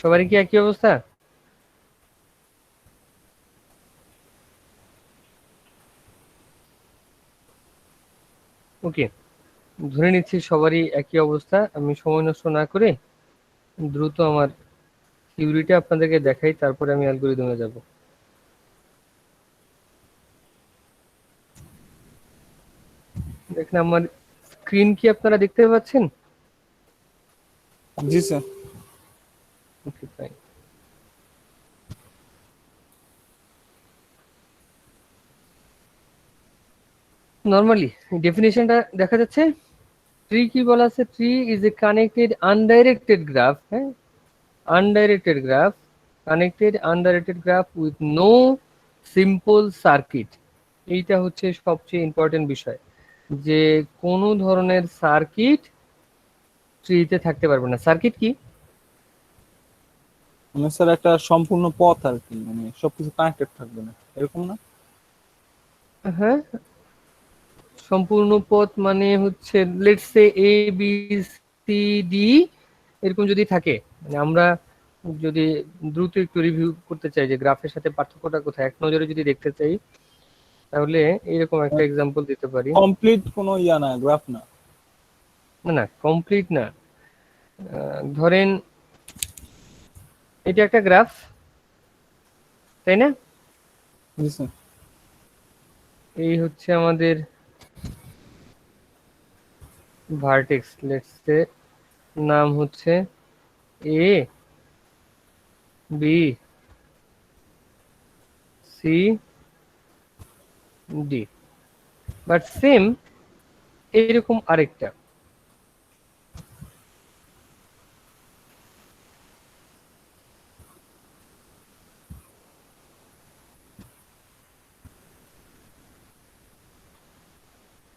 সবারই কি একই অবস্থা? ওকে, ধরে নিচ্ছি সবারই একই অবস্থা। আমি সময় নষ্ট না করে দ্রুত আমার থিওরিটা আপনাদেরকে দেখাই, তারপরে আমি অ্যালগরিদমে যাব। দেখেন আমার স্ক্রিন কি আপনারা দেখতে পাচ্ছেন? জি স্যার। Okay, fine. নরমালি ডেফিনেশনটা দেখা যাচ্ছে। ট্রি কি বলা আছে? Tree is a connected undirected graph, হ্যাঁ, undirected graph, connected undirected graph with no simple circuit. এইটা হচ্ছে সবচেয়ে ইম্পর্টেন্ট বিষয়, যে কোনো ধরনের সার্কিট ট্রিতে থাকতে পারবে না। সার্কিট কি? মানে স্যার একটা সম্পূর্ণ পথ আর কি, মানে সবকিছু কানেক্টেড থাকবে না, এরকম না? হ্যাঁ, সম্পূর্ণ পথ মানে হচ্ছে let's say A B C D এরকম যদি থাকে, মানে আমরা যদি দ্রুত একটু রিভিউ করতে চাই যে গ্রাফের সাথে পার্থক্যটা কোথায়, এক নজরে যদি দেখতে চাই, তাহলে এরকম একটা এক্সাম্পল দিতে পারি। কমপ্লিট কোনো ইয়া না, গ্রাফ না। না না, কমপ্লিট না। ধরেন এটা একটা গ্রাফ, তাই না? জি স্যার। এই হচ্ছে আমাদের ভার্টেক্স, লেটস সে নাম হচ্ছে A B C D, but same এইরকম আরেকটা।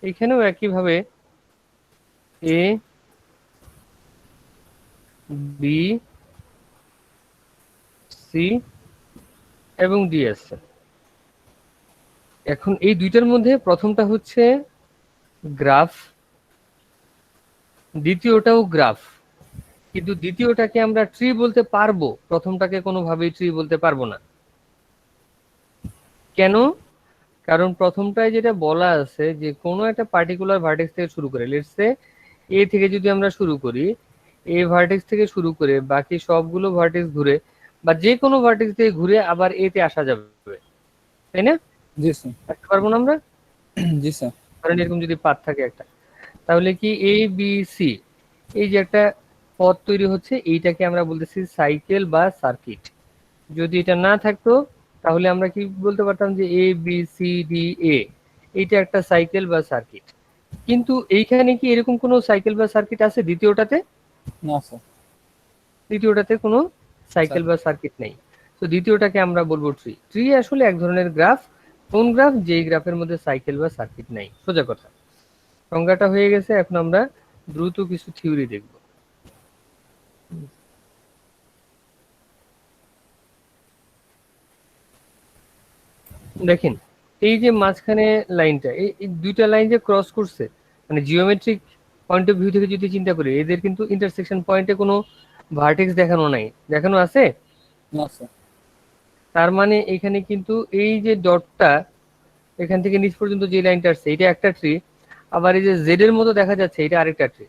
এখানেও একইভাবে এ বি সি এবং ডি আছে। এখন এই দুইটার মধ্যে প্রথমটা হচ্ছে গ্রাফ, দ্বিতীয়টাও গ্রাফ, কিন্তু দ্বিতীয়টাকে আমরা ট্রি বলতে পারবো, প্রথমটাকে কোনোভাবেই ট্রি বলতে পারবো না। কেন? কারণ প্রথমটায় যেটা বলা আছে যে কোনো একটা পার্টিকুলার ভার্টেক্স থেকে শুরু করে, লেটস সে এ থেকে যদি আমরা শুরু করি, এ ভার্টেক্স থেকে শুরু করে বাকি সবগুলো ভার্টেক্স ঘুরে, বা যে কোনো ভার্টেক্স থেকে ঘুরে আবার এ তে আসা যাবে, তাই না? জি স্যার। আসতে পারবো না আমরা? জি স্যার। ধরেন এরকম যদি পাথ থাকে একটা, তাহলে কি এ বি সি, এই যে একটা পথ তৈরি হচ্ছে, এইটাকে আমরা বলতেছি সাইকেল বা সার্কিট। যদি এটা না থাকতো, তাহলে আমরা কি বলতে পারতাম যে এ বি সি ডি এ, এইটা একটা সাইকেল বা সার্কিট। কিন্তু এইখানে কি এরকম কোনো সাইকেল বা সার্কিট আছে দ্বিতীয়টাতে? না স্যার। দ্বিতীয়টাতে কোনো সাইকেল বা সার্কিট নেই। তো দ্বিতীয়টাকে আমরা বলবো ট্রি। ট্রি আসলে এক ধরনের গ্রাফ। কোন গ্রাফ? যেই গ্রাফের মধ্যে সাইকেল বা সার্কিট নাই, সোজা কথা। সংজ্ঞাটা হয়ে গেছে, এখন আমরা দ্রুত কিছু থিওরি দেখব। দেখেন এই যে মাঝখানে লাইনটা, এই দুইটা লাইন যে ক্রস করছে, মানে জিওমেট্রিক পয়েন্ট অফ ভিউ থেকে যদি চিন্তা করি, এদের কিন্তু ইন্টারসেকশন পয়েন্টে কোনো ভার্টেক্স দেখানো নাই, দেখানো আছে? না স্যার। তার মানে এখানে কিন্তু এই যে ডটটা এখান থেকে নিচ পর্যন্ত যে লাইনটা আসছে, এটা একটা ট্রি। আবার এই যে জেড এর মতো দেখা যাচ্ছে, এটা আরেকটা ট্রি,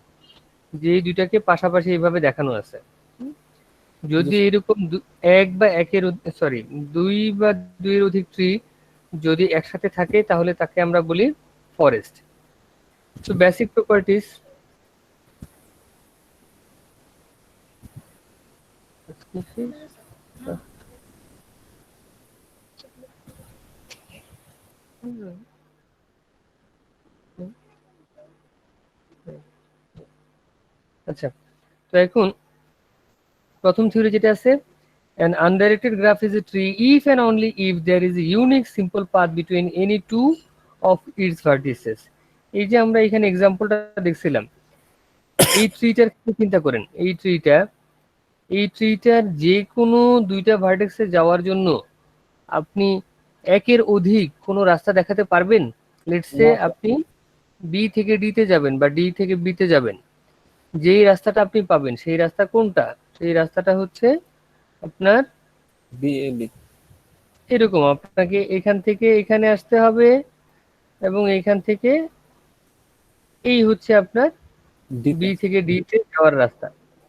যে দুইটাকে পাশাপাশি এইভাবে দেখানো আছে। জি যদি স্যার। এরকম এক বা একের সরি দুই বা দুইয়ের অধিক ট্রি যদি একসাথে থাকে, তাহলে তাকে আমরা বলি ফরেস্ট। So basic properties. আচ্ছা, তো এখন প্রথম থিওরি যেটা আছে, an undirected graph is a tree if and only if there is a unique simple path between any two of its vertices. এই যে আমরা এখানে এক্সাম্পলটা দেখছিলাম, এই ট্রিটার চিন্তা করেন, এই ট্রিটার যে কোনো দুইটা ভার্টেক্সে যাওয়ার জন্য আপনি একের অধিক কোনো রাস্তা দেখাতে পারবেন? লেটস সে না স্যার। আপনি বি থেকে ডি তে যাবেন বা ডি থেকে বি তে যাবেন, যেই রাস্তাটা আপনি পাবেন সেই রাস্তা কোনটা? সেই রাস্তাটা হচ্ছে আপনার BAB এরকম আপনাকে এখান থেকে এখানে আসতে হবে এবং এইখান থেকে এই হচ্ছে আপনার ডিতে। বি থেকে ডি তে যাওয়ার রাস্তা।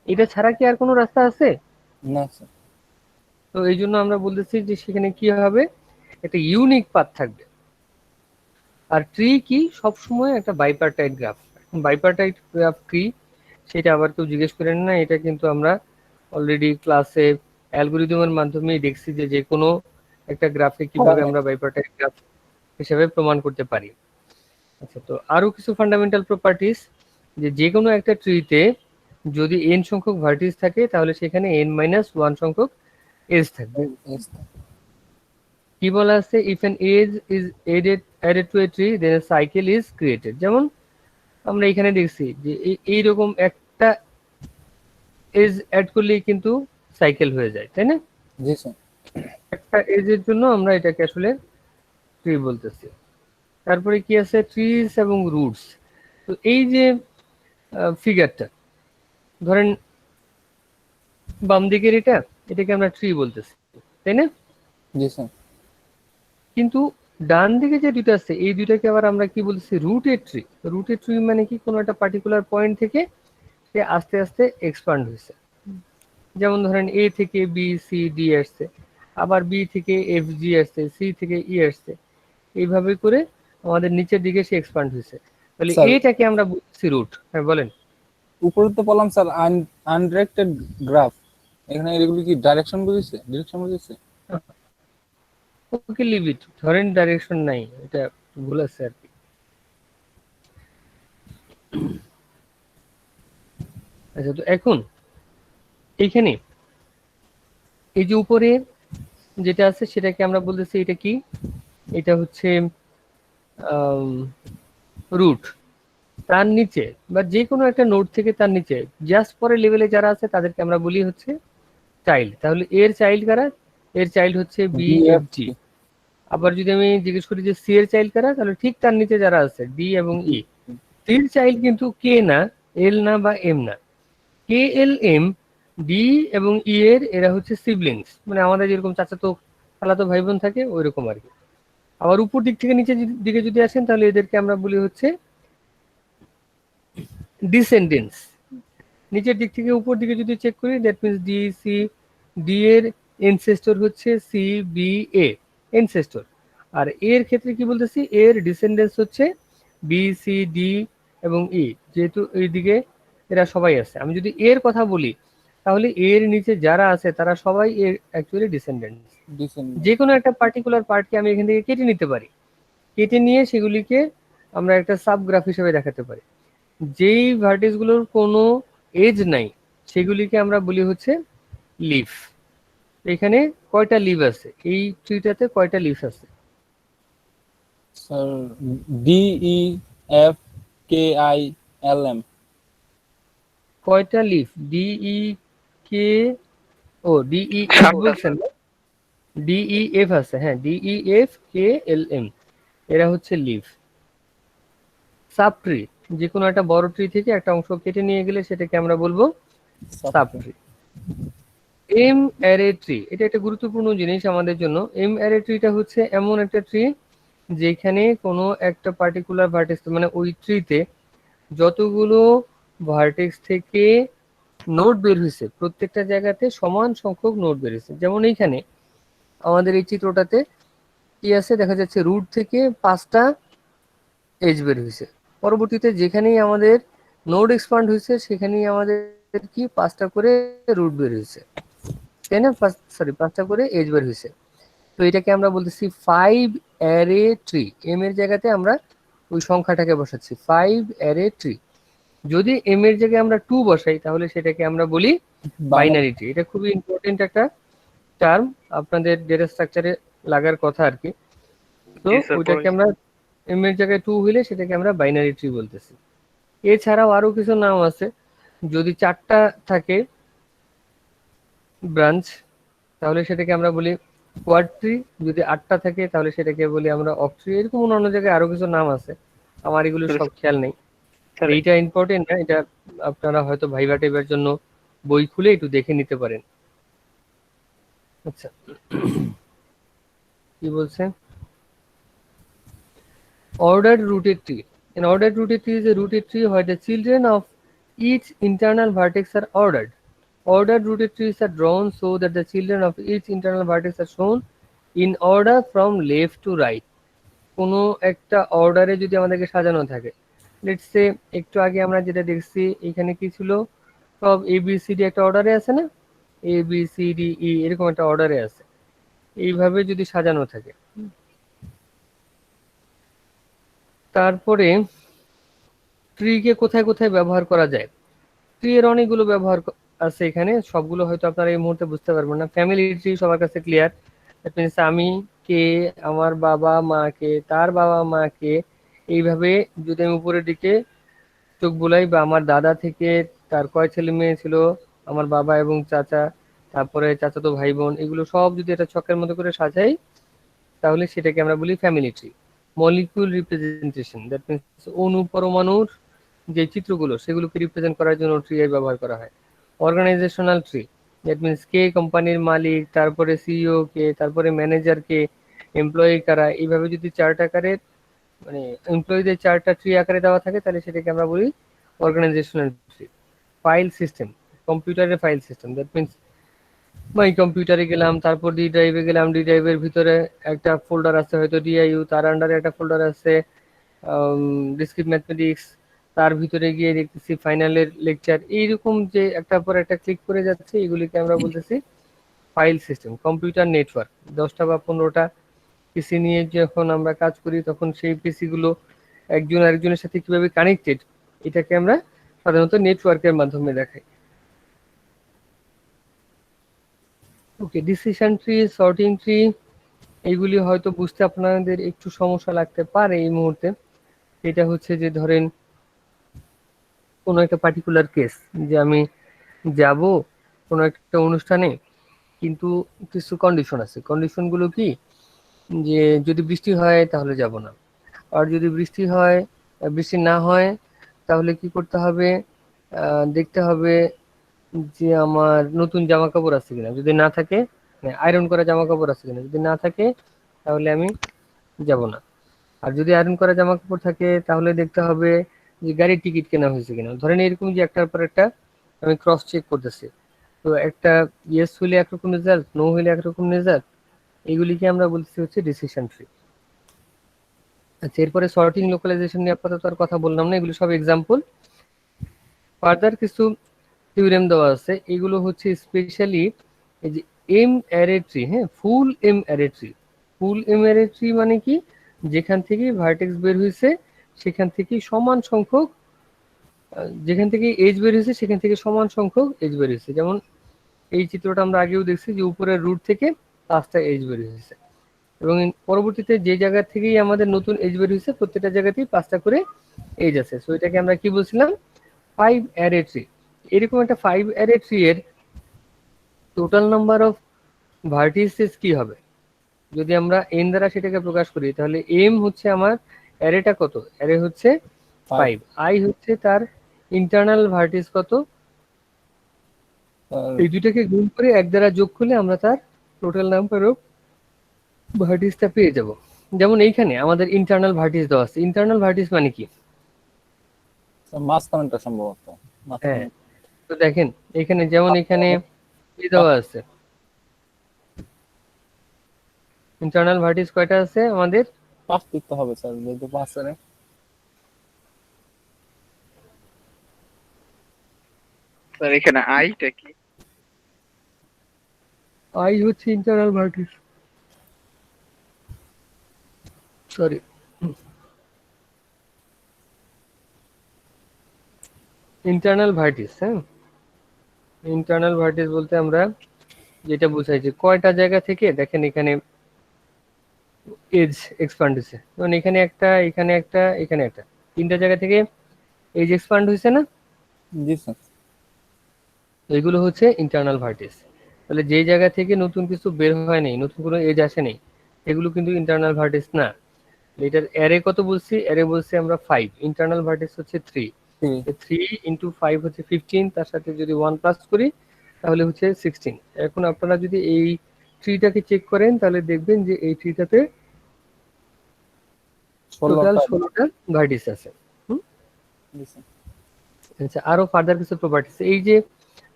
এটা ছাড়া কি আর কোনো রাস্তা আছে? না স্যার। তো এই জন্য আমরা বলতেছি যে সেখানে কি হবে, একটা ইউনিক পাথ থাকবে। আর ট্রি কি, সবসময় একটা বাইপার্টাইট গ্রাফ। বাইপার্টাইট গ্রাফ কি সেটা আবার কেউ জিজ্ঞেস করেন না, এটা কিন্তু আমরা অলরেডি ক্লাসে অ্যালগোরিদমের মাধ্যমেই দেখছি যে যে কোনো একটা গ্রাফে কিভাবে আমরা বাইপার্টাইট গ্রাফ হিসেবে প্রমাণ করতে পারি। আচ্ছা, তো আরো কিছু ফান্ডামেন্টাল প্রপার্টিস, যে যে কোনো একটা ট্রিতে যদি n সংখ্যক ভার্টিস থাকে তাহলে সেখানে n-1 সংখ্যক এজ থাকবে। কি বলা আছে, if an edge is added to a tree then a cycle is created। যেমন আমরা এখানে দেখছি যে এইরকম একটা এজ অ্যাড করলেই কিন্তু সাইকেল হয়ে যায়, তাই না? জি স্যার। একটা এজের জন্য আমরা এটাকে আসলে ট্রি বলতেছি। তারপরে কি আছে, ট্রিজ এবং রুটস। তো এই যে ফিগারটা, ধরেন বাম দিকের এটাকে আমরা ট্রি বলতেছি, তাই না? জি স্যার। কিন্তু ডান দিকে যে দুটো আছে এই দুটাকে আবার আমরা কি বলতেছি, রুটেড ট্রি। রুটেড ট্রি মানে কি, কোনো একটা পার্টিকুলার পয়েন্ট থেকে সে আস্তে আস্তে এক্সপান্ড হয়েছে। যেমন ধরেন এ থেকে বি সি ডি আসছে, আবার বি থেকে এফ জি আসছে, সি থেকে ই আসছে, এইভাবে করে আমাদের নিচের দিকে সে এক্সপান্ড হয়েছে। তাহলে স্যার এটাকে আমরা বলছি রুট। হ্যাঁ বলেন। উপরে তো বললাম স্যার আনডিরেক্টেড গ্রাফ, এখানে এগুলো কি ডাইরেকশন বুঝেছে, ডিরেকশন বুঝেছে? ওকে লিভ ইট, ধরেন ডাইরেকশন নাই, এটা ভুল আছে আর কি। আচ্ছা, তো এখন এইখানে এই যে উপরে যেটা আছে সেটাকে আমরা বলতেছি এটা কি, এটা হচ্ছে রুট। তার নিচে বা যে কোনো একটা নোড থেকে তার নিচে জাস্ট পরের লেভেলে যারা আছে তাদেরকে আমরা বলি হচ্ছে চাইল্ড। তাহলে এর চাইল্ড কারা, এর চাইল্ড হচ্ছে বি এফ জি। BFG আবার যদি আমি জিজ্ঞেস করি যে সি এর চাইল্ড কারা, তাহলে ঠিক তার নিচে যারা আছে ডি এবং ই। সির চাইল্ড কিন্তু কে না, এল না বা এম না, কে এল এম ডি এবং ই এর এরা হচ্ছে সিবলিংস, মানে আমাদের যেরকম চাচাতো খালাতো ভাই বোন থাকে ওই রকম আর কি। আবার উপর দিক থেকে নিচের দিকে যদি আসেন তাহলে এদেরকে আমরা বলি হচ্ছে ডিসেন্ডেন্টস। নিচের দিক থেকে উপর দিকে যদি চেক করি that means D C, D এর এনসেস্টর হচ্ছে সি বি এ এনসেস্টর। আর এর ক্ষেত্রে কি বলতেছি, এর ডিসেন্ডেন্স হচ্ছে বি সি ডি এবং ই, যেহেতু এইদিকে এরা সবাই আছে। আমি যদি এর কথা বলি তাহলে এর নিচে যারা আছে তারা সবাই এর অ্যাকচুয়ালি ডিসেন্ডেন্টস। ডিসেন্ডেন্ট। যে কোনো একটা পার্টিকুলার পার্টকে আমি এখান থেকে কেটে নিতে পারি, কেটে নিয়ে সেগুলিকে আমরা একটা সাবগ্রাফ হিসেবে দেখাতে পারি। যেই ভার্টেক্স গুলোর কোনো এজ নাই সেগুলিকে আমরা বলি হচ্ছে লিফ। এখানে কয়টা লিভ আছে, এই ট্রিটাতে কয়টা লিফ আছে? স্যার DEFKILM কয়টা লিফ, ডি ই কে, ও ডি ই এফ বলছেন, ডি ই এফ আছে, হ্যাঁ ডি ই এফ কে এল এম, এরা হচ্ছে লিফ। সাব ট্রি, যে কোনো একটা বড় ট্রি থেকে একটা অংশ কেটে নিয়ে গেলে সেটাকে আমরা বলবো subtree. M ary tree, এটা একটা গুরুত্বপূর্ণ জিনিস আমাদের জন্য। এম অ্যারে ট্রিটা হচ্ছে এমন একটা ট্রি যেখানে কোনো একটা পার্টিকুলার ভার্টেক্স, মানে ওই ট্রিতে যতগুলো ভার্টেক্স থেকে নোড বের হয়েছে প্রত্যেকটা জায়গাতে সমান সংখ্যক নোড বের হয়েছে। যেমন এইখানে আমাদের এই চিত্রটাতে কি আছে দেখা যাচ্ছে, রুট থেকে 5টা এজ বের হয়েছে। পরবর্তীতে যেখানেই আমাদের নোড এক্সপান্ড হয়েছে সেখানেই আমাদের কি 5টা করে রুট বের হয়েছে, তাই না? সরি 5টা করে এজ বের হয়েছে। তো এটাকে আমরা বলতেছি 5 অ্যারে ট্রি। এম এর জায়গাতে আমরা ওই সংখ্যাটাকে বসাচ্ছি 5 অ্যারে ট্রি। যদি এম এর জায়গায় আমরা 2 বসাই তাহলে সেটাকে আমরা বলি বাইনারি ট্রি। এটা খুবই ইম্পর্টেন্ট একটা টার্ম, আপনাদের ডেটা স্ট্রাকচারে লাগার কথা আর কি। তো ওইটাকে আমরা এম এর জায়গায় 2 হইলে সেটাকে আমরা বাইনারি ট্রি বলতেছি। এছাড়াও আরো কিছু নাম আছে, যদি 4টা থাকে ব্রাঞ্চ তাহলে সেটাকে আমরা বলি কোয়াড ট্রি, যদি 8টা থাকে তাহলে সেটাকে বলি আমরা অক ট্রি। এরকম অন্য জায়গায় আরো কিছু নাম আছে, আমার এগুলো সব খেয়াল নেই। এইটা ইম্পর্টেন্ট না, এটা আপনারা হয়তো ভাইভা টাইপের জন্য বই খুলে একটু দেখে নিতে পারেন। আচ্ছা কি বলছে, ordered rooted tree. An ordered rooted tree is a rooted tree where the children of each internal vertex are ordered. Ordered rooted trees are drawn so that the children of each internal vertex are shown in order from left to right. কোনো একটা অর্ডারে যদি আমাদেরকে সাজানো থাকে, let's say একটু আগে আমরা যেটা দেখছি এখানে কি ছিল, সব ABCD একটা অর্ডারে আছে না, ABCDE এরকম একটা অর্ডারে আছে, এইভাবে যদি সাজানো থাকে। তারপরে ট্রিকে কোথায় কোথায় ব্যবহার করা যায়, ট্রি এর অনেকগুলো ব্যবহার আছে এখানে, সবগুলো হয়তো আপনারা এই মুহূর্তে বুঝতে পারবেন না। ফ্যামিলি ট্রি সবার কাছে ক্লিয়ার, দ্যাট মিনস আমি কে, আমার বাবা মা কে, তার বাবা মা কে, এইভাবে যদি আমি উপরের দিকে চোখ বুলাই, বা আমার দাদা থেকে তার কয় ছেলে মেয়ে ছিল, আমার বাবা এবং চাচা, তারপরে চাচাতো ভাই বোন, এগুলো সব যদি একটা ছকের মতো করে সাজাই, তাহলে সেটাকে আমরা বলি family tree. Molecule representation, that means অণু পরমাণুর যে চিত্রগুলো সেগুলোকে রিপ্রেজেন্ট করার জন্য ট্রি এর ব্যবহার করা হয়। অর্গানাইজেশনাল ট্রি, দ্যাট মিনস কে কোম্পানির মালিক, তারপরে সিইও কে, তারপরে ম্যানেজার কে, এমপ্লয়ি কারা, এইভাবে যদি চার্ট আকারে মানে এমপ্লয়ীদের চার্টটা ট্রি আকারে দেওয়া থাকে তাহলে সেটাকে আমরা বলি অর্গানাইজেশনাল ট্রি। ফাইল সিস্টেম, কম্পিউটারের ফাইল সিস্টেম, দ্যাট মিনস মাই কম্পিউটারে গেলাম, তারপর ডি ড্রাইভে গেলাম, ডি ড্রাইভের ভিতরে একটা ফোল্ডার আছে হয়তো ডিআইইউ, তার আন্ডারে একটা ফোল্ডার আছে ডিসক্রিট ম্যাথমেটিক্স, তার ভিতরে গিয়ে দেখতেছি ফাইনালের লেকচার, এইরকম যে একটার পর একটা ক্লিক করে যাচ্ছে, এগুলিকে আমরা বলতেছি ফাইল সিস্টেম। কম্পিউটার নেটওয়ার্ক, 10টা বা 15টা পিসি নিয়ে যখন আমরা কাজ করি তখন সেই পিসি গুলো একজন আরেকজনের সাথে কিভাবে কানেক্টেড, এটাকে আমরা সাধারণত নেটওয়ার্কের মাধ্যমে দেখাই। ওকে, ডিসিশন ট্রি, সর্টিং ট্রি, এইগুলি হয়তো বুঝতে আপনাদের একটু সমস্যা লাগতে পারে এই মুহূর্তে। এটা হচ্ছে যে ধরেন কোনো একটা পার্টিকুলার কেস, যে আমি যাব কোনো একটা অনুষ্ঠানে, কিন্তু কিছু কন্ডিশন আছে, কন্ডিশনগুলো কি, যে যদি বৃষ্টি হয় তাহলে যাব না, আর যদি বৃষ্টি হয়, বৃষ্টি না হয় তাহলে কি করতে হবে, দেখতে হবে যে আমার নতুন জামা কাপড় আছে কিনা, যদি না থাকে আয়রন করা জামা কাপড় আছে কিনা, যদি না থাকে তাহলে আমি যাব না। আর যদি আয়রন করা জামা কাপড় থাকে তাহলে দেখতে হবে যে গাড়ির টিকিট কেনা হয়েছে কিনা। ধরেন এরকম যে একটার পর একটা আমি ক্রস চেক করতেছি, তো একটা ইয়েস হইলে একরকম রেজাল্ট, নো হইলে একরকম রেজাল্ট, এগুলিকে আমরা বলতেছি হচ্ছে ডিসিশন ট্রি। আচ্ছা, এরপরে সর্টিং লোকালাইজেশন নিয়ে আপাতত আর কথা বললাম না, এগুলো সব এক্সাম্পল। ফার্দার কিছু থিওরেম দেওয়া আছে, এগুলো হচ্ছে স্পেশালি এই যে এম অ্যারে ট্রি, হ্যাঁ, ফুল এম অ্যারে ট্রি। ফুল এম অ্যারে ট্রি মানে কি, যেখান থেকে ভার্টেক্স বের হয়েছে সেখান থেকে সমান সংখ্যক, যেখান থেকে এজ বের হয়েছে সেখান থেকে সমান সংখ্যক এজ বের হয়েছে। যেমন এই চিত্রটা আমরা আগেও দেখছি যে উপরের রুট থেকে 5টা এজ বের হয়েছে, এবং পরবর্তীতে যে জায়গা থেকেই আমাদের নতুন এজ বের হয়েছে প্রত্যেকটা জায়গাতেই 5টা করে এজ আছে। সো এটাকে আমরা কি বলছিলাম, 5 অ্যারে ট্রি। এরকম একটা 5 অ্যারে ট্রি এর টোটাল নাম্বার অফ ভার্টিসেস কি হবে, যদি আমরা এন দ্বারা সেটাকে প্রকাশ করি, তাহলে এম হচ্ছে আমার অ্যারেটা কত, অ্যারে হচ্ছে 5, আই হচ্ছে তার ইন্টারনাল ভার্টিস কত, এই দুইটাকে গুণ করে 1 দ্বারা যোগ করলে আমরা তার টোটাল নাম্বার অফ ভার্টিসটা পেয়ে যাব। যেমন এইখানে আমাদের ইন্টারনাল ভার্টিস দেওয়া আছে, ইন্টারনাল ভার্টিস মানে কি, মাঝখানটা সম্ভবত। হ্যাঁ, তো দেখেন এখানে যেমন এখানে কি দেওয়া আছে, ইন্টারনাল ভার্টিস কয়টা আছে আমাদের, 5 লিখতে হবে স্যার, যেহেতু 5 এর স্যার এখানে আইটা কি? আই হচ্ছে ইন্টারনাল ভার্টিস, সরি ইন্টারনাল ভার্টিস। হ্যাঁ, ইন্টারনাল ভার্টিস বলতে আমরা যেটা বুঝাই যে কয়টা জায়গা থেকে, দেখেন এখানে এজ এক্সপান্ড হয়েছে, যেমন এখানে একটা, এখানে একটা, এখানে একটা, 3টা জায়গা থেকে এজ এক্সপান্ড হয়েছে না, জি স্যার। এগুলো হচ্ছে ইন্টারনাল ভার্টিস। তাহলে যে জায়গা থেকে নতুন কিছু বের হয় নাই, নতুন কোনো এজ আসে নাই, এগুলো কিন্তু ইন্টারনাল ভার্টিস না। এটার অ্যারে কত বলছি, অ্যারে বলছি আমরা 5, ইন্টারনাল ভার্টিস হচ্ছে 3, 3 ইন্টু 5 হচ্ছে 15, তার সাথে যদি 1 প্লাস করি তাহলে হচ্ছে 16। এখন আপনারা যদি এই ট্রিটাকে চেক করেন তাহলে দেখবেন যে এই ট্রিটাতে টোটাল 16টা ভার্টিস আছে। আচ্ছা, আরো ফার্দার কিছু প্রপার্টিস, এই যে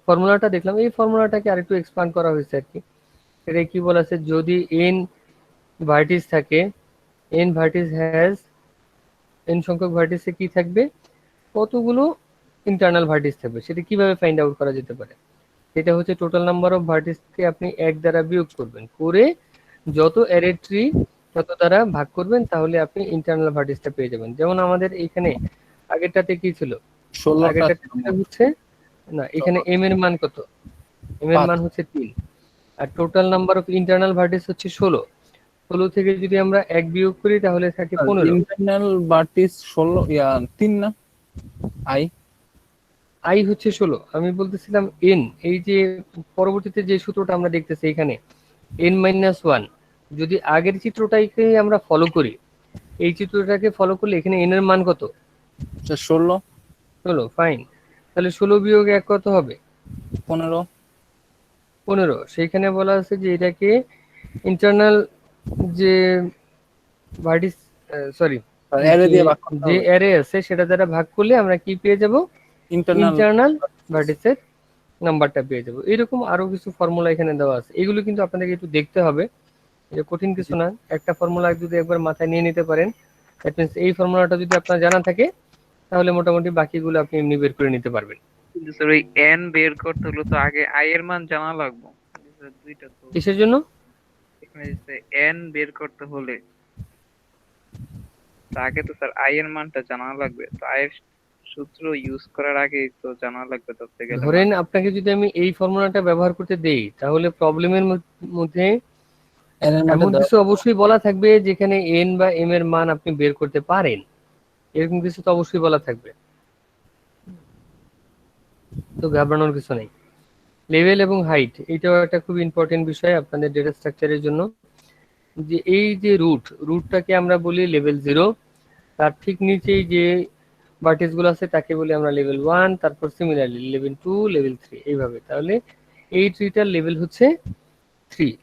ফর্মুলাটা দেখলাম, এই ফর্মুলাটাকে আরেকটু এক্সপান্ড করা হয়েছে আর কি। এটা কি বলা আছে, যদি n ভার্টিস থাকে, n ভার্টিস হ্যাজ, n সংখ্যক ভার্টিসে কি থাকবে, কতগুলো ইন্টারনাল ভার্টিস থাকবে, সেটা কিভাবে ফাইন্ড আউট করা যেতে পারে। এটা হচ্ছে টোটাল নাম্বার অফ ভার্টিসকে আপনি 1 দ্বারা বিয়োগ করবেন, করে যত অ্যারে ট্রি তত দ্বারা ভাগ করবেন, তাহলে আপনি ইন্টারনাল ভার্টিসটা পেয়ে যাবেন। যেমন আমাদের এখানে আগেরটাতে কি ছিল, 16টা আগেরটাতে হচ্ছে না, এখানে m এর মান কত, m এর 5 মান হচ্ছে 3, আর টোটাল নাম্বার অফ ইন্টারনাল ভার্টিস হচ্ছে 16। 16 থেকে যদি আমরা 1 বিয়োগ করি তাহলে থাকে 15। ইন্টারনাল ভার্টিস 16 3 না, আই আই হচ্ছে 16, আমি বলতেছিলাম এন, এই যে পরবর্তীতে যে সূত্রটা আমরা দেখতেছি এখানে n-1, যদি আগের চিত্রটাকে আমরা ফলো করি, এই চিত্রটাকে ফলো করলে এখানে n এর মান কত, 16 16, ফাইন। তাহলে 16 বিয়োগ 1 কত হবে, 15 15। সেইখানে বলা আছে যে এটাকে ইন্টারনাল যে ভার্টিস, সরি, অ্যারে দিয়ে ভাগ করতে যে হবে অ্যারে আছে সেটা দ্বারা ভাগ করলে আমরা কি পেয়ে যাব, ইন্টারনাল। ইন্টারনাল ভার্টিসের নাম্বারটা পেয়ে যাবো। এরকম আরো কিছু ফর্মুলা এখানে দেওয়া আছে, এগুলো কিন্তু আপনাদেরকে একটু দেখতে হবে, এটা কঠিন কিছু না। একটা ফর্মুলা যদি একবার মাথায় নিয়ে নিতে পারেন, দ্যাট মিন্স এই ফর্মুলাটা যদি আপনার জানা থাকে তাহলে মোটামুটি বাকিগুলো আপনি এমনি বের করে নিতে পারবেন। কিন্তু স্যার ওই n বের করতে হলে তো আগে i এর মান জানা লাগবে। স্যার দুইটা তো কিসের জন্য, এখানে দিচ্ছে n বের করতে হলে তো আগে তো স্যার i এর মানটা জানা লাগবে। তো i এর সূত্র ইউজ করার আগে তো জানা লাগবে ধরতে গেলে ধরেন আপনাকে যদি আমি এই ফর্মুলাটা ব্যবহার করতে দেই তাহলে প্রবলেমের মধ্যে এর মানটা এমন দাও। কিছু অবশ্যই বলা থাকবে যেখানে n বা m এর মান আপনি বের করতে পারেন, এরকম কিছু তো অবশ্যই বলা থাকবে, তো ঘাবড়ানোর কিছু নেই। লেভেল এবং হাইট, এটাও একটা খুব ইম্পর্টেন্ট বিষয় আপনাদের ডেটা স্ট্রাকচারের জন্য, যে এই যে রুটটাকে আমরা বলি লেভেল 0, তার ঠিক নিচেই যে ভার্টেক্স গুলো আছে তাকে বলি আমরা লেভেল 1, তারপর সিমিলারলি লেভেল 2, লেভেল 3, এইভাবে। তাহলে এই ট্রিটার লেভেল হচ্ছে 3।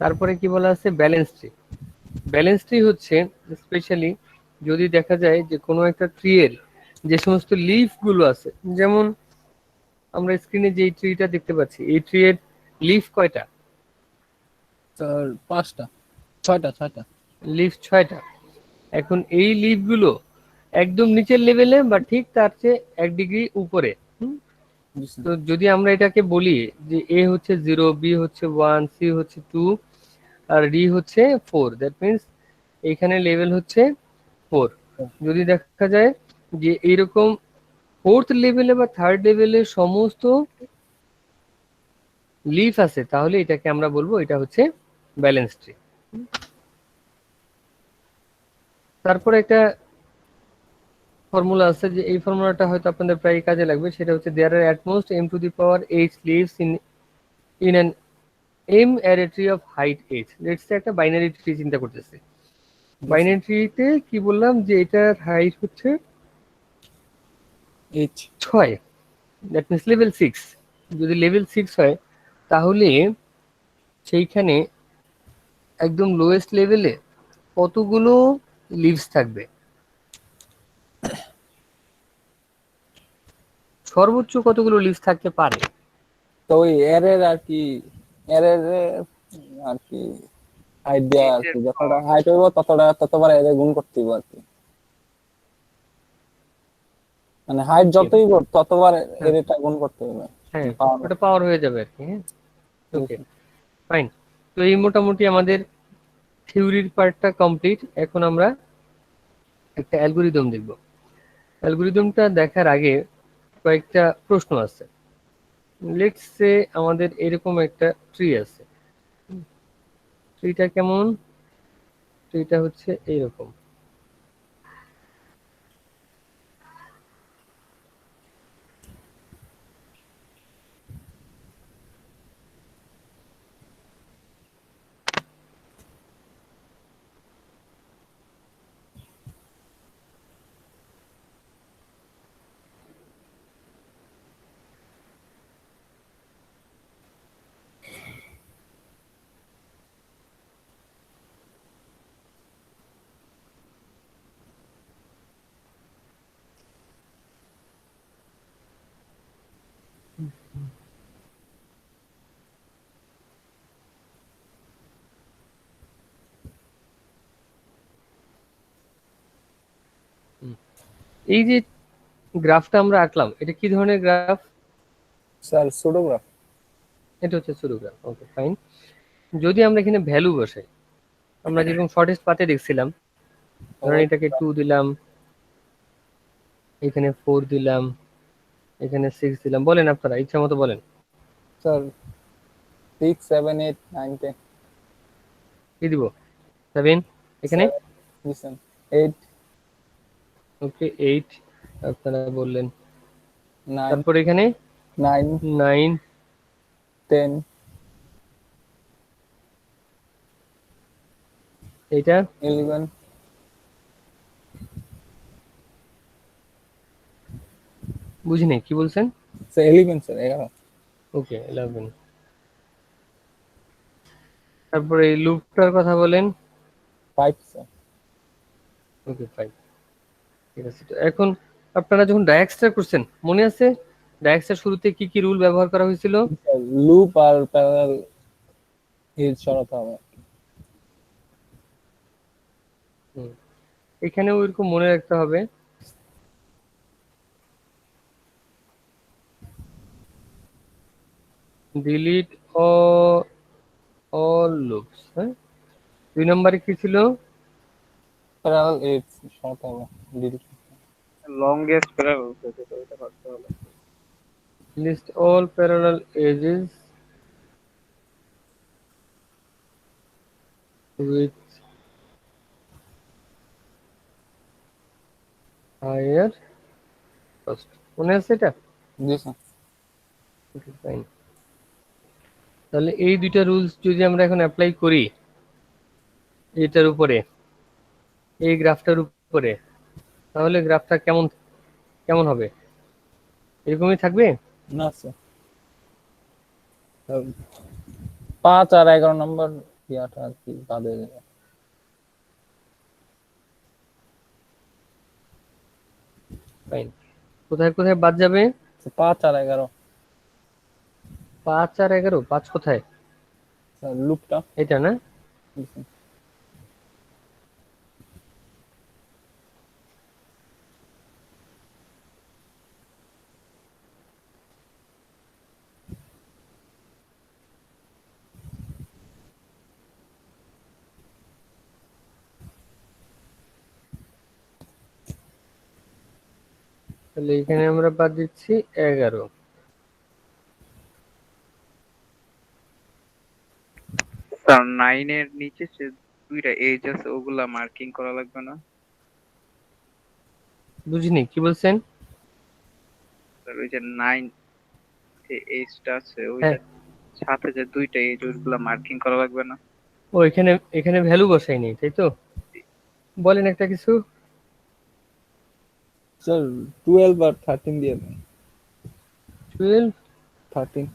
তারপরে কি বলা আছে, ব্যালেন্স ট্রি। ব্যালেন্স ট্রি হচ্ছে স্পেশালি যদি দেখা যায় যে কোনো একটা ট্রি এর যে সমস্ত লিফ গুলো আছে, যেমন আমরা স্ক্রিনে যে ট্রিটা দেখতে পাচ্ছি, এই ট্রি এর লিফ কয়টা, স্যার 5টা 6টা লিফ 6টা। এখন এই লিফ গুলো একদম নিচের লেভেলে বা ঠিক তার চেয়ে 1 ডিগ্রি উপরে। তো যদি আমরা এটাকে বলি যে এ হচ্ছে 0, বি হচ্ছে 1, সি হচ্ছে 2, আর ডি হচ্ছে 4, দ্যাট মিন্স এখানে লেভেল হচ্ছে 4। যদি দেখা যায় যে এইরকম 4th লেভেলে বা 3rd লেভেলে সমস্ত লিফ আছে, তাহলে এটাকে আমরা বলবো এটা হচ্ছে ব্যালেন্স ট্রি। তারপর একটা ফর্মুলা আছে, যে এই ফর্মুলাটা হয়তো আপনাদের প্রায় কাজে লাগবে, সেটা হচ্ছে there are at most m to the power h leaves in an m ary tree of height h। Let's say একটা বাইনারি ট্রি চিন্তা করতেছি, বাইনারি ট্রিতে কি বললাম যে এটার হাইট হচ্ছে এইচ 6, দ্যাট মিন্স লেভেল 6। যদি লেভেল 6 হয় তাহলে সেইখানে একদম লোয়েস্ট লেভেলে কতগুলো লিভস থাকবে, সর্বোচ্চ কতগুলো লিভস থাকতে পারে। তো ওই এর আর কি এর আর কি হাইট দেওয়া আর কি, যতটা হাইট হইব ততবার এর গুণ করতে হবে আর কি, মানে হাইট যতই বড় ততবার এর এটা গুণ করতে হবে। হ্যাঁ, ওটা পাওয়ার হয়ে যাবে আর কি। হ্যাঁ, ওকে, ফাইন। তো এই মোটামুটি আমাদের থিওরির পার্টটা কমপ্লিট। এখন আমরা একটা অ্যালগরিদম দেখব। অ্যালগরিদমটা দেখার আগে কয়েকটা প্রশ্ন আছে। লেটস সে আমাদের এরকম একটা ট্রি আছে, ট্রিটা কেমন, ট্রিটা হচ্ছে এইরকম। এই যে গ্রাফটা আমরা আঁকলাম, এটা কি ধরনের গ্রাফ? স্যার সুডোগ্রাফ। এটা হচ্ছে সুডো গ্রাফ। ওকে, ফাইন। যদি আমরা এখানে ভ্যালু বসাই, আমরা যেরকম শর্টেস্ট পাতে দেখছিলাম, ধরেন এটাকে 2 দিলাম, এখানে 4 দিলাম, এখানে 6 দিলাম, বলেন আপনারা ইচ্ছা মতো বলেন। স্যার 6 7 8 9 10। কি দিব? 7 এখানে, 7 লিসেন 8 ওকে 8 আপনারা বললেন, 9 তারপর এখানে 9 9 10 এটা 11 বুঝি নাই কি বলছেন। স্যার 11 স্যার 11 ওকে 11, তারপরে এই লুপটার কথা বলেন। 5 স্যার। ওকে 5, ঠিক আছে। তো এখন আপনারা যখন ডায়াক্সটা করছেন, মনে আছে ডায়াক্সটার শুরুতে কি কি রুল ব্যবহার করা হয়েছিল? লুপ আর প্যারালাল হিল সরাতে হবে। এখানেও এরকম মনে রাখতে হবে। ডিলিট অল লুপস, হ্যাঁ। 2 নম্বরে কি ছিল? প্যারালাল এজ সরাতে হবে। ডিলিট। লংগেস্ট প্যারালাল যেটা ওইটা করতে হবে। List all parallel edges with higher cost, মনে আছে এটা? জি স্যার। Okay fine. তাহলে এই দুইটা রুলস যদি আমরা এখন অ্যাপ্লাই করি এটার উপরে, এই গ্রাফটার উপরে, তাহলে গ্রাফটা কেমন কেমন হবে? এরকমই থাকবে? না স্যার, 5 আর 11 নম্বর ইয়াটা আর কি বাদে দেবে। ফাইন। কোথায় কোথায় বাদ যাবে? 5 আর 11 5 আর 11, 5 কোথায়? স্যার লুপটা। এটা না? জি স্যার। তাহলে এখানে আমরা বাদ দিচ্ছি 11। স্যার 9 এর নিচে যে দুইটা এজ আছে ওগুলা মার্কিং করা লাগবে না? বুঝিনি কি বলছেন। স্যার ওই যে 9 যে এজটা আছে হ্যাঁ, ওইটার সাথে যে দুইটা এজ ওইগুলা মার্কিং করা লাগবে না? ও এখানে এখানে ভ্যালু বসাইনি, তাই তো? বলেন একটা কিছু। স্যার 12 আর 13 দিয়ে দেন। 12, 13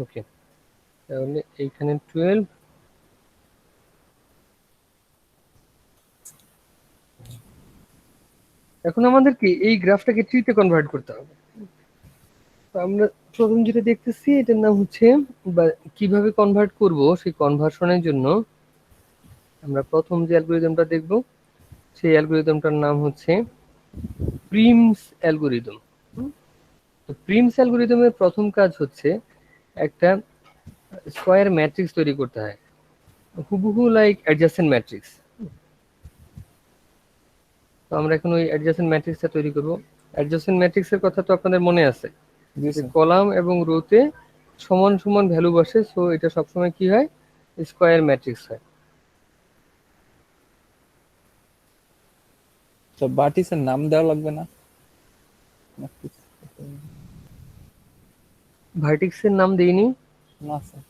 ওকে। তাহলে এইখানে 12, এখন আমাদের কি এই গ্রাফটাকে ট্রিতে কনভার্ট করতে হবে। তো আমরা প্রথম যেটা দেখতেছি এটার নাম হচ্ছে, বা কিভাবে কনভার্ট করব সেই কনভার্সনের জন্য আমরা প্রথম যে অ্যালগরিদমটা দেখব সেই অ্যালগরিদমটার নাম হচ্ছে প্রিমস অ্যালগরিদম। তো প্রিমস অ্যালগরিদমের প্রথম কাজ হচ্ছে একটা স্কয়ার ম্যাট্রিক্স তৈরি করতে হয়, হুবহু লাইক অ্যাডজাসেন্ট ম্যাট্রিক্স। তো আমরা এখন ওই অ্যাডজাসেন্ট ম্যাট্রিক্সটা তৈরি করব। অ্যাডজাসেন্ট ম্যাট্রিক্সের কথা তো আপনাদের মনে আছে জি যে স্যার। কলাম এবং রোতে সমান সমান ভ্যালু বসে, সো এটা সবসময় কি হয়, স্কয়ার ম্যাট্রিক্স হয়। তো বাটিসের নাম দেওয়া লাগবে না? ভার্টিক্সের নাম দেইনি। না স্যার।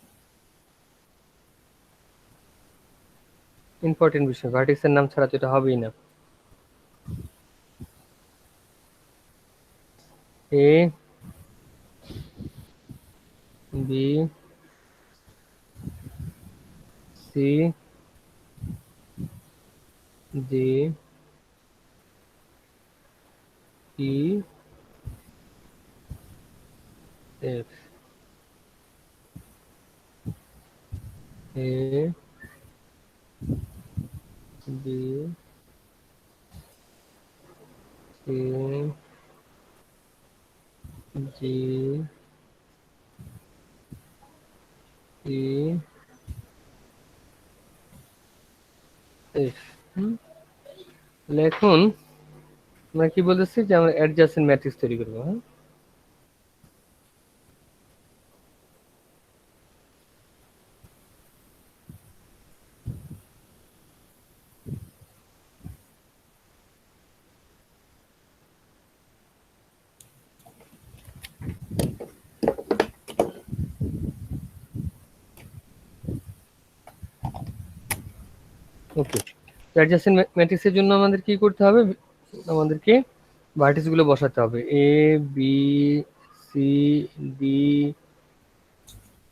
ইম্পর্টেন্ট বিষয়, ভার্টিক্সের নাম ছাড়া তো এটা হবেই না। এ বি, সি, ডি, ই, এফ, এ, বি, সি, জি, ই, এফ। তাহলে এখন আমরা কি বলতেছি যে আমরা অ্যাডজাসেন্ট ম্যাট্রিক্স তৈরি করবো। হ্যাঁ, ওকে। অ্যাডজাসেন্ট ম্যাট্রিক্সের জন্য আমাদের কি করতে হবে? আমাদেরকে ভার্টিস গুলো বসাতে হবে, এ, বি, সি, ডি,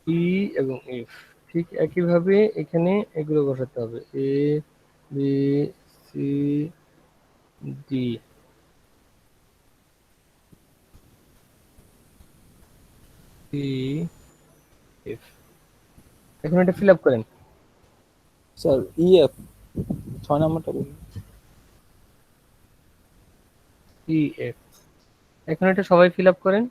ই এবং এফ। ঠিক একইভাবে এখানে এগুলো বসাতে হবে, এ, বি, সি, ডি, ই, এফ। এখন এটা ফিল আপ করেন। স্যার ইএফ 6 নম্বরটা বলুন। ই, এফ। এখন এটা সবাই ফিল আপ করেন।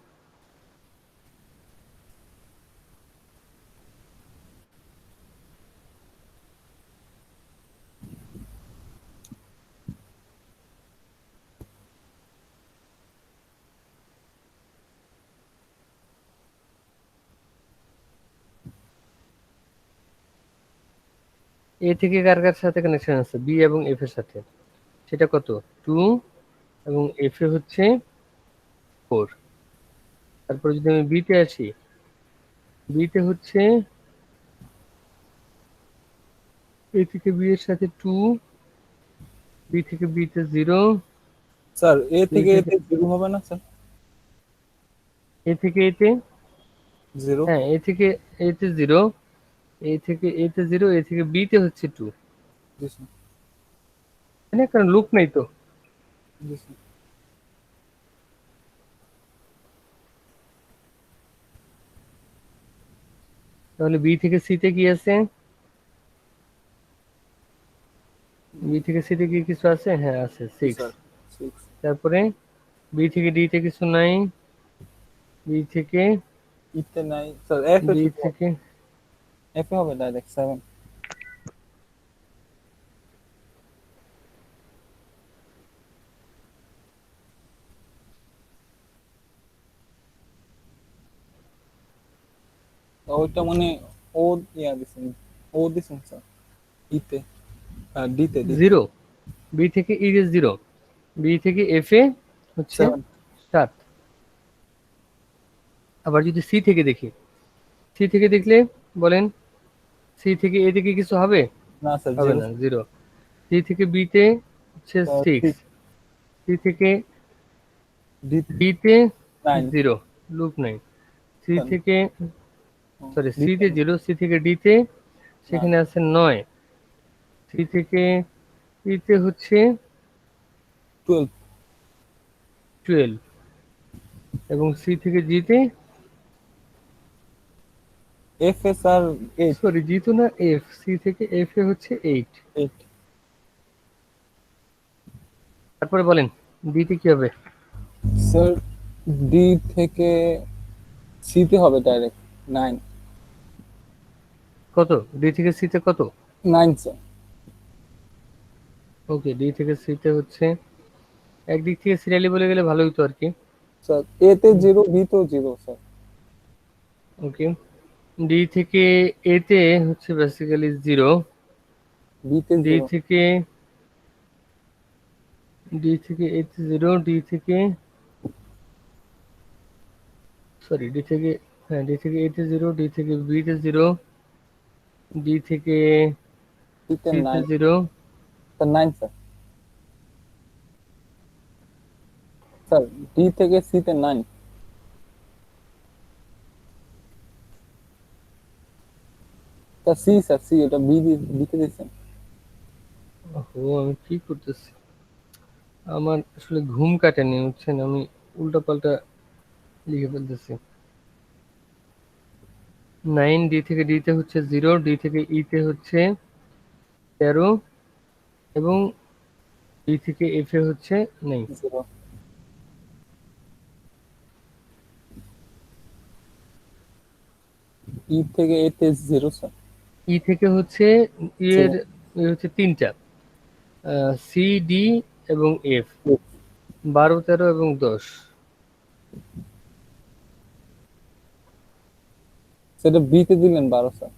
এ থেকে কার কার সাথে কানেকশন আছে? বি এবং এফ এর সাথে। সেটা কত? 2 এবং এফ এ হচ্ছে 4। তারপরে যদি আমি বিতে আসি, বিতে হচ্ছে এ থেকে বি এর সাথে 2, বি থেকে বিতে 0, স্যার এ বি থেকে থেকে এতে 0 হবে না স্যার? এ থেকে এতে, 0। হ্যাঁ এ থেকে এতে 0, এ থেকে এতে 0, এ থেকে বিতে হচ্ছে 2, জি স্যার। তাই না? কারণ লুপ নাই তো। জি স্যার। তাহলে বি থেকে সিতে কি আছে? বি থেকে সিতে কি কিছু আছে? হ্যাঁ আছে, জি 6। স্যার 6। তারপরে বি থেকে ডিতে কিছু নাই, বি থেকে ইতে নাই স্যার, এফ এ বি শুধু থেকে এফ এ হবে ডাইরেক্ট 7। ওইটা মানে ও ইয়া দিছেন, ও দিছেন স্যার ইতে, আর ডিতে ডিতে 0, বি থেকে ই এর 0, বি থেকে এফ এ হচ্ছে 7। 7। আবার যদি সি থেকে দেখি, সি থেকে দেখলে বলেন, সি থেকে এ থেকে কিছু হবে? না স্যার হবে 0 না, 0। সি থেকে বিতে হচ্ছে 6, 6। সি থেকে ডিতে বিতে 9 0, লুপ নাই। C sir. থেকে, সরি, ডিতে সিতে 0, সি থেকে ডিতে 9 সেখানে আছে 9, সি থেকে ইতে হচ্ছে 12। 12 এবং সি থেকে জিতে, এফ এ স্যার 8। সরি জি তো না, এফ, সি থেকে এফ এ হচ্ছে 8। 8 তারপরে বলেন ডিতে কি হবে? স্যার ডি থেকে সিতে হবে ডাইরেক্ট 9। কত? ডি থেকে সিতে কত? 9 স্যার। ওকে, ডি থেকে সিতে হচ্ছে, একদিক থেকে সিরিয়ালি বলে গেলে ভালো হতো আর কি। স্যার এতে 0, বি তেও 0 স্যার। ওকে, ডি থেকে এতে হচ্ছে বেসিক্যালি 0, বিতে ডি 0। থেকে এতে 0, ডি থেকে, সরি ডি থেকে, হ্যাঁ ডি থেকে এতে 0, ডি থেকে বিতে 0, ডি থেকে সিতে সিতে 9 0, স্যার, 9 স্যার। স্যার ডি থেকে সিতে 9। তা সি স্যার, সি ওটা বিতে দিচ্ছেন। ও আমি কি করতেছি, আমার আসলে ঘুম কাটেনি বুঝছেন, আমি উল্টাপাল্টা লিখে ফেলতেছি। 9 ডি থেকে ডি তে হচ্ছে 0, ডি থেকে ই তে হচ্ছে 13 এবং ডি থেকে এফ এ হচ্ছে নেই। 0 ই থেকে এ তে 0 স্যার। ই থেকে হচ্ছে এর হচ্ছে তিনটা, সি ডি এবং এফ, 12 13 এবং 10। সেটা বিতে দিলেন 12 স্যার,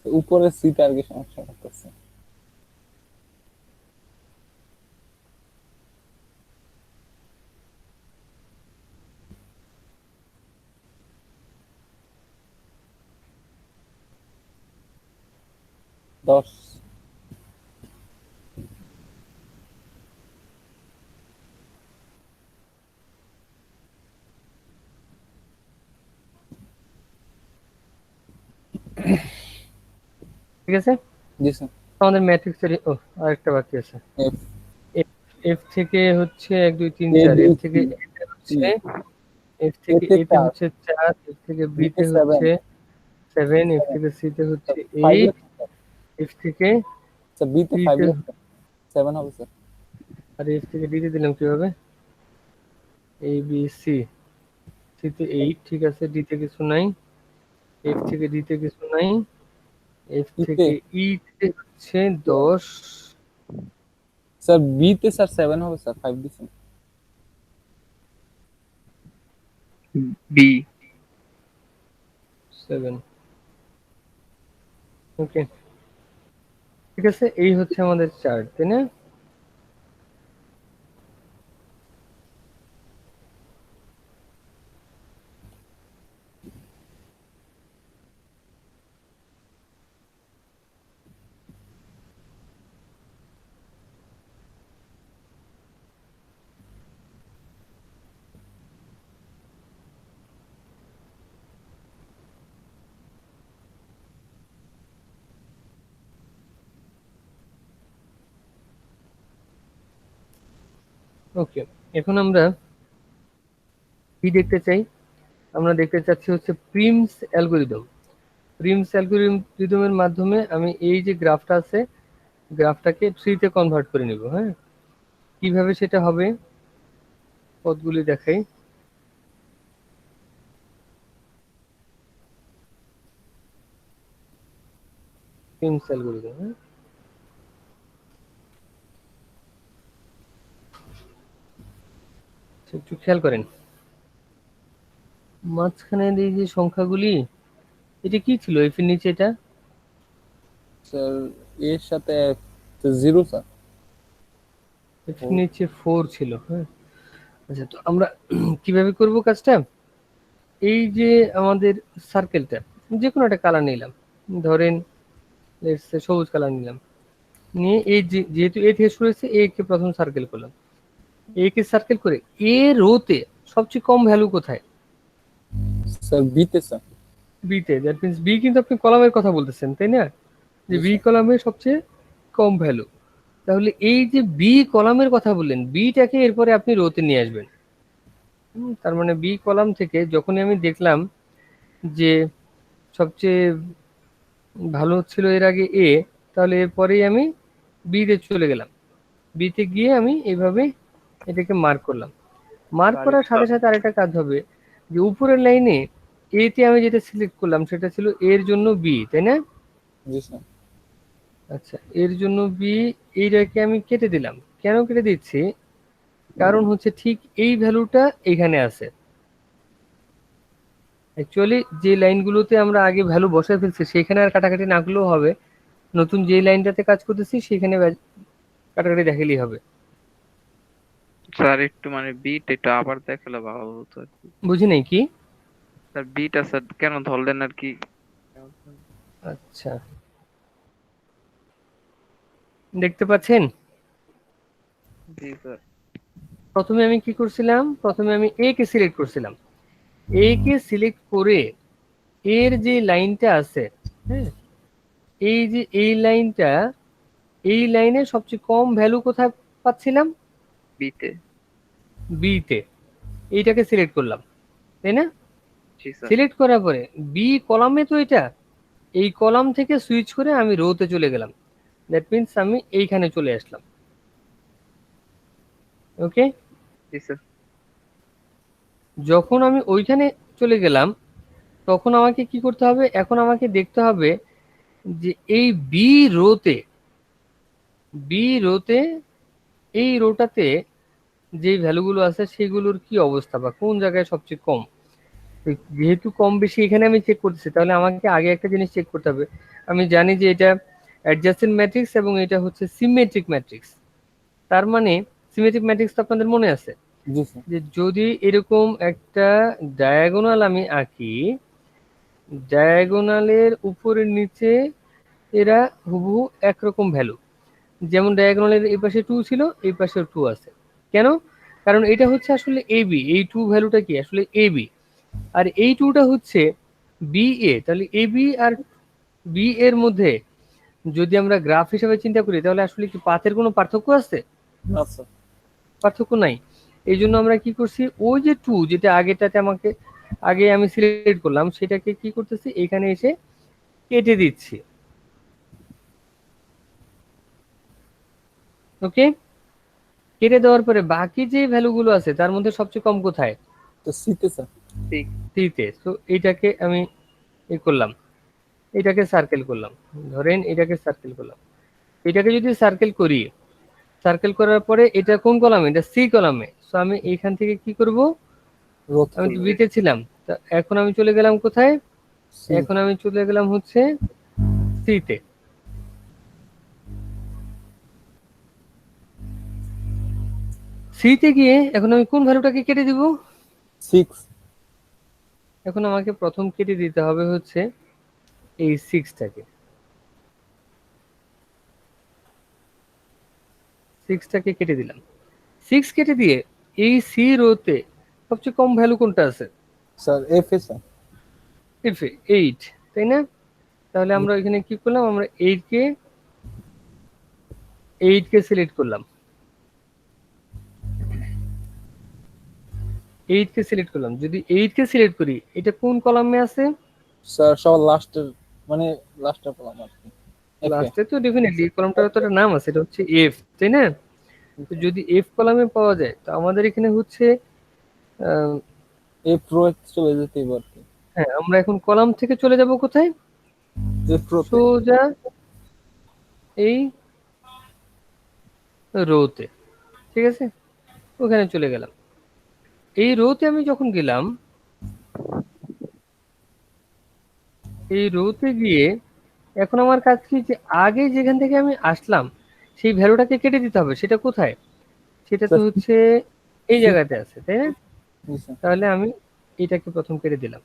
উপরে সিটা আর কি সমস্যা করতেছে। দশ। ঠিক আছে, জি স্যার। আমাদের ম্যাট্রিক্সের আরেকটা বাকি আছে। এফ এফ, এফ থেকে হচ্ছে 1 2 3 এ 4, বি এফ সি থেকে এতে ই, হচ্ছে, এফ থেকে এতে এ তে 4, হচ্ছে 4, এফ থেকে বি বিতে তে 7, হচ্ছে 7, এফ থেকে সি তে হচ্ছে 5 8, লেখা স্যার। এফ থেকে স্যার বিতে ই 5 তে, লেখা, 7 হবে স্যার। আর এফ থেকে ডি তে দিলাম কিভাবে, এ বি সি, সি তে 8, ঠিক আছে, ডি তে কিছু নাই, এফ থেকে ডি তে কিছু নাই, এফ ইতে থেকে ই তে হচ্ছে 10, স্যার বিতে স্যার 7 হবে স্যার, 5 দিচ্ছেন। বি। 7। ওকে, ঠিক আছে, এই হচ্ছে আমাদের চার্ট, তাই না? ওকে, এখন আমরা কি দেখতে চাই, আমরা দেখতে চাচ্ছি হচ্ছে প্রিমস অ্যালগোরিদম। প্রিমস অ্যালগোরিদমের মাধ্যমে আমি এই যে গ্রাফটা আছে, গ্রাফটাকে ট্রিতে কনভার্ট করে নিব। হ্যাঁ, কিভাবে সেটা হবে পথগুলি দেখাই। প্রিমস অ্যালগোরিদম, হ্যাঁ, একটু খেয়াল করেন মাঝখানে এই যে সংখ্যাগুলি, এটা কি ছিল এফ এর নিচে, এটা স্যার এর সাথে 0 স্যার। এফ এর নিচে 4 ছিল। হ্যাঁ, আচ্ছা, তো আমরা কিভাবে করব কাজটা, এই যে আমাদের সার্কেলটা, যে কোনো একটা কালার নিলাম, ধরেন লেটস সে সবুজ কালার নিলাম, নিয়ে এই যেহেতু এ থেকে শুরু হয়েছে, এ কে প্রথম সার্কেল করলাম, এ কে সার্কেল করে এ রোতে সবচেয়ে কম ভ্যালু কোথায়, স্যার বিতে স্যার। বি তে। দ্যাট মিন্স বি, কিন্তু আপনি কলামের কথা বলতেছেন তাই না, যে জি বি স্যার। কলামে সবচেয়ে কম ভ্যালু। তাহলে এই যে বি কলামের কথা বললেন, বিটাকে এরপরে আপনি রোতে নিয়ে আসবেন। তার মানে বি কলাম থেকে যখনই আমি দেখলাম যে সবচেয়ে ভালো ছিল এর আগে এ, তাহলে এরপরেই আমি বি তে চলে গেলাম, বি তে গিয়ে আমি এইভাবে এটাকে মার্ক করলাম। মার্ক স্যার করার একটু সাথে সাথে আরেকটা কাজ হবে, যে উপরের লাইনে এ তে আমি যেটা সিলেক্ট করলাম সেটা ছিল এর জন্য বি, তাই না? জি স্যার। আচ্ছা, এর জন্য বি, এইটাকে আমি কেটে দিলাম। কেন কেটে দিচ্ছি, কারণ হচ্ছে ঠিক এই ভ্যালুটা এখানে আছে। অ্যাকচুয়ালি যে লাইনগুলোতে আমরা আগে ভ্যালু বসায় ফেলছি সেখানে আর কাটাকাটি না করলেও হবে, নতুন যে লাইনটাতে কাজ করতেছি সেখানে কাটাকাটি দেখালেই হবে। স্যার একটু মানে বিট একটু আবার দেখালে ভালো হতো আর কি। বুঝি নাই কি? স্যার বিট স্যার কেন ধরলেন আর কি। আচ্ছা, দেখতে পাচ্ছেন, জি স্যার। প্রথমে আমি কি করছিলাম, প্রথমে আমি এ কে সিলেক্ট করছিলাম, এ কে সিলেক্ট করে এর যে লাইনটা আছে, হ্যাঁ, এই যে এই লাইনটা, এই লাইনে সবচেয়ে কম ভ্যালু কোথায় পাচ্ছিলাম? বিতে। বি তে। এইটাকে সিলেক্ট করলাম, তাই না? জি স্যার। সিলেক্ট করার পরে বি কলামে তো এটা, এই কলাম থেকে সুইচ করে আমি রোতে চলে গেলাম। দ্যাট মিন্স আমি এইখানে চলে আসলাম। ওকে, জি স্যার। যখন আমি ওইখানে চলে গেলাম তখন আমাকে কি করতে হবে? এখন আমাকে দেখতে হবে যে এই বি রোতে এই রোটাতে যে ভ্যালুগুলো আছে সেগুলোর কি অবস্থা বা কোন জায়গায় সবচেয়ে কম। তো যেহেতু কম বেশি এখানে আমি চেক করতেছি, তাহলে আমাকে আগে একটা জিনিস চেক করতে হবে। আমি জানি যে এটা অ্যাডজাসেন্ট ম্যাট্রিক্স এবং এটা হচ্ছে সিমেট্রিক ম্যাট্রিক্স। তার মানে সিমেট্রিক ম্যাট্রিক্স তো আপনাদের মনে আছে জি স্যার। যে যদি এরকম একটা ডায়াগোনাল আমি আঁকি, ডায়াগোনালের উপরের নিচে এরা হুবহু একরকম ভ্যালু। যেমন ডায়াগোনালের এই পাশে 2 ছিল, এই পাশে 2 আছে। কেন? কারণ এটা হচ্ছে আসলে এবি, এই 2 ভ্যালুটা কি আসলে এবি, আর এই 2টা হচ্ছে বিএ। তাহলে এবি আর বি এর মধ্যে যদি আমরা গ্রাফ হিসেবে চিন্তা করি তাহলে আসলে কি পাথের কোনো পার্থক্য আছে? না স্যার। পার্থক্য নাই। এই জন্য আমরা কি করছি, ওই যে 2 যেটা আগেটাতে আমাকে আগে আমি সিলেক্ট করলাম সেটাকে কি করতেছি, এখানে এসে কেটে দিচ্ছি। ওকে, কেটে দেওয়ার পরে বাকি যে ভ্যালুগুলো আছে তার মধ্যে সবচেয়ে কম কোথায়? তো সিতে স্যার। ঠিক। সিতে। তো এইটাকে আমি এ করলাম, এটাকে সার্কেল করলাম, ধরেন এটাকে সার্কেল করলাম। এটাকে যদি সার্কেল করি, সার্কেল করার পরে এটা কোন কলামে? এটা সি কলামে। সো আমি এইখান থেকে কি করব, রোধ আমি তো করবে। বিতে ছিলাম, তা এখন আমি চলে গেলাম কোথায়? সি। এখন আমি চলে গেলাম হচ্ছে সিতে। সিতে গিয়ে এখন আমি কোন ভ্যালুটাকে কেটে দিব? 6। এখন আমাকে প্রথম কেটে দিতে হবে হচ্ছে এই 6টাকে। 6টাকে কেটে দিলাম। 6 কেটে দিয়ে এই সি রোতে সবচেয়ে কম ভ্যালু কোনটা আছে? স্যার এফ এ স্যার। এফ এ 8, তাই না? তাহলে আমরা এখানে কি করলাম, আমরা 8কে সিলেক্ট করলাম। 8কে সিলেক্ট করলাম। যদি 8কে সিলেক্ট করি, এটা কোন কলামে আছে? স্যার সবার লাস্টের, মানে লাস্টের কলাম আর কি। এফ এ। লাস্টে তো ডেফিনেটলি এই কলামটার তো একটা নাম আছে, এটা হচ্ছে এফ, তাই না? তো যদি এফ কলামে পাওয়া যায় তো আমাদের এখানে হচ্ছে আহ, এফ রো চলে যেতে আর কি। হ্যাঁ, আমরা এখন কলাম থেকে চলে যাব কোথায়? এফ রোতে। সোজা এই রোতে। ঠিক আছে, ওখানে চলে গেলাম। এই রোতে আমি যখন গেলাম, এই রোতে গিয়ে এখন আমার কাজ কি, যে আগে যেখান থেকে আমি আসলাম সেই ভ্যালুটাকে কেটে দিতে হবে। সেটা কোথায়? সেটা তো স্যার হচ্ছে এই সি। জায়গাতে আছে, তাই না? জি স্যার। তাহলে আমি এটাকে প্রথম কেটে দিলাম,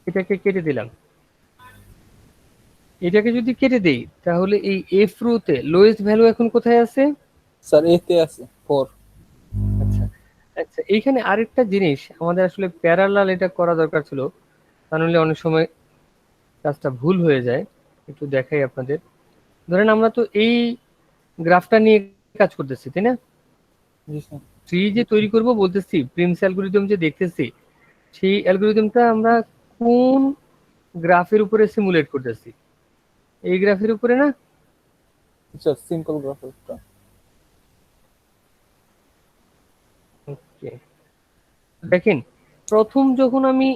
এটাকে কেটে দিলাম। এটাকে যদি কেটে দেই তাহলে এই এফ রোতে লোয়েস্ট ভ্যালু এখন কোথায় আছে? স্যার এতে আছে 4। আচ্ছা, আচ্ছা, এইখানে আরেকটা জিনিস আমাদের আসলে প্যারালাল এটা করা দরকার ছিল, তা নাহলে অনেক সময় কাজটা ভুল হয়ে যায়। একটু দেখাই আপনাদের। ধরেন আমরা তো এই গ্রাফটা নিয়ে কাজ করতেছি, তাই না? জি স্যার। ট্রি যে তৈরি করব বলতেছি, প্রিমস অ্যালগরিদম যে দেখতেছি, সেই অ্যালগরিদমটা আমরা কোন গ্রাফের উপরে সিমুলেট করতেছি? এই গ্রাফের উপরে না? স্যার সিম্পল গ্রাফটা। ওকে, দেখেন, প্রথম যখন আমি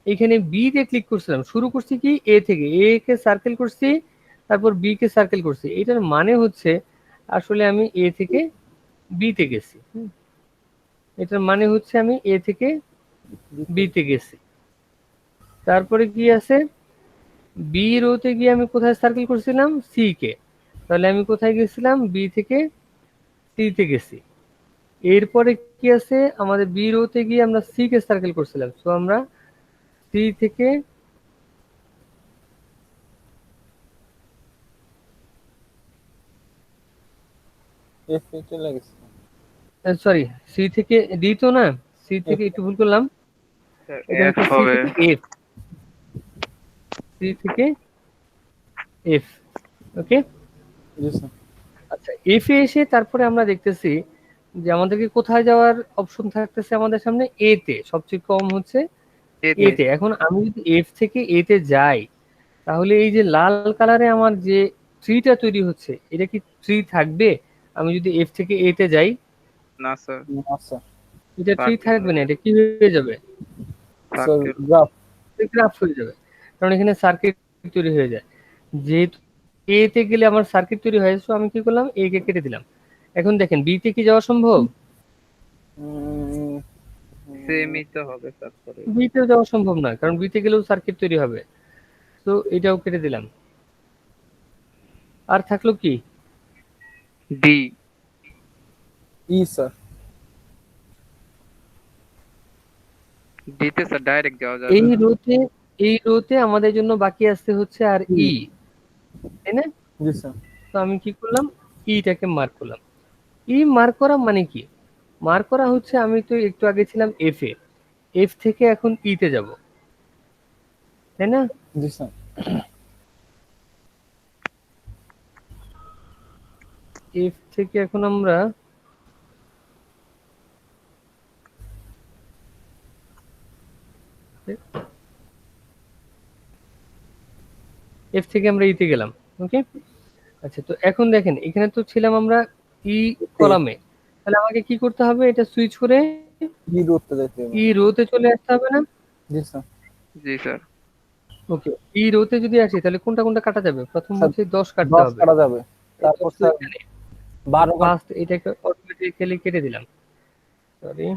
এখানে বি তে ক্লিক করছিলাম, শুরু করছি কি এ থেকে, এ কে সার্কেল করছি, তারপর বি কে সার্কেল করছি। এটার মানে হচ্ছে আসলে আমি এ থেকে বি তে গেছি। এটার মানে হচ্ছে আমি এ থেকে বি তে গেছি। তারপরে কি আছে, বি রোতে গিয়ে আমি কোথায় সার্কেল করছিলাম? C K. তাহলে আমি কোথায় গেছিলাম? বি থেকে সি তে গেছি। এরপরে কি আছে, আমাদের বি রোতে গিয়ে আমরা সি কে সার্কেল করছিলাম, তো আমরা সি থেকে এফ এ চলে গেছে। সরি, সি থেকে ডি তো না, সি থেকে একটু ভুল করলাম, স্যার এটা এফ হচ্ছে সি হবে। থেকে এফ, সি থেকে এফ। ওকে, জি স্যার। আচ্ছা এফ এ এসে তারপরে আমরা দেখতেছি যে আমাদেরকে কোথায় যাওয়ার অপশন থাকতেছে আমাদের সামনে, এ তে সবচেয়ে কম হচ্ছে এতে এ তে। এখন আমি যদি এফ থেকে এ তে যাই, তাহলে এই যে লাল কালারে আমার যে ট্রিটা তৈরি হচ্ছে, এটা কি ট্রি থাকবে? আমি যদি এফ থেকে এ তে যাই, না স্যার, না স্যার। এটা ট্রি সার্কেল থাকবে হয়ে না, যাবে, এটা কি হয়ে যাবে? Sir circle. গ্রাফ। গ্রাফ হয়ে যাবে, কারণ এখানে সার্কিট তৈরি হয়ে যায়। যেহেতু এ তে গেলে আমার সার্কিট তৈরি হয়, সো আমি কি করলাম, এ কে কেটে দিলাম। এখন দেখেন বি তে কি যাওয়া সম্ভব? সেমই তো হবে স্যার পরে। বি তে যাওয়া সম্ভব না, কারণ বি তে গেলেও সার্কিট তৈরি হবে। তো এটাও কেটে দিলাম। আর থাকলো কি? ডি। ই স্যার। ডিতে স্যার ডাইরেক্ট যাওয়া যাবে এই না। রোতে, এই রোতে আমাদের জন্য বাকি আসতে হচ্ছে আর ই, তাই না? জি স্যার। তো আমি কি করলাম, ইটাকে মার্ক করলাম। ই মার্ক করা মানে কি? মার্ক করা হচ্ছে, আমি তো একটু আগে ছিলাম এফ এ, এফ থেকে এখন ই তে যাব, তাই না? জি স্যার। এফ থেকে এখন আমরা এফ থেকে আমরা ইতে গেলাম। ওকে, আচ্ছা তো এখন দেখেন এখানে তো ছিলাম আমরা ই কলামে, তাহলে আমাকে কি করতে হবে, এটা সুইচ করে ই রোডতে যেতে হবে। ই রোতে চলে আসতে হবে না? জি স্যার। জি স্যার। ওকে, ই রোতে যদি আসি তাহলে কোনটা কোনটা কাটা যাবে? প্রথম স্যার হচ্ছে 10 কাটতে 10 হবে, কাটা যাবে, এই তারপর 10 তো স্যার এখানে, 12 কাটা। ফার্স্ট এটাকে অটোমেটিক্যালি কেটে দিলাম, সরি।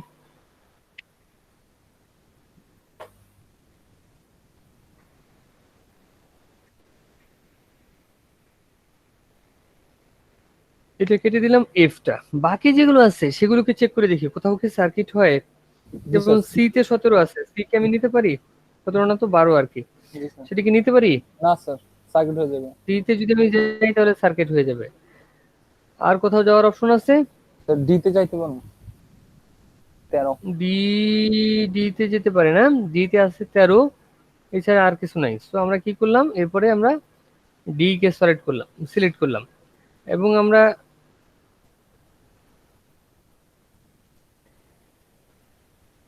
এটা কেটে দিলাম এফটা। বাকি যেগুলো আছে সেগুলোকে চেক করে দেখি কোথাও কি সার্কিট হয়। জি যেমন স্যার। সি তে 17 আছে, সি কে আমি নিতে পারি, 17 না তো 12 আর কি, জি স্যার। সেটা কি নিতে পারি? না স্যার, সার্কিট হয়ে যাবে। সি তে যদি আমি যাই তাহলে সার্কিট হয়ে যাবে। আর কোথাও যাওয়ার অপশন আছে? স্যার ডি তে যাইতে পারবো 13। ডি, ডি তে যেতে পারে না, ডি তে আছে 13, এছাড়া আর কিছু নাই। সো আমরা কি করলাম, এরপরে আমরা ডি কে সিলেক্ট করলাম এবং আমরা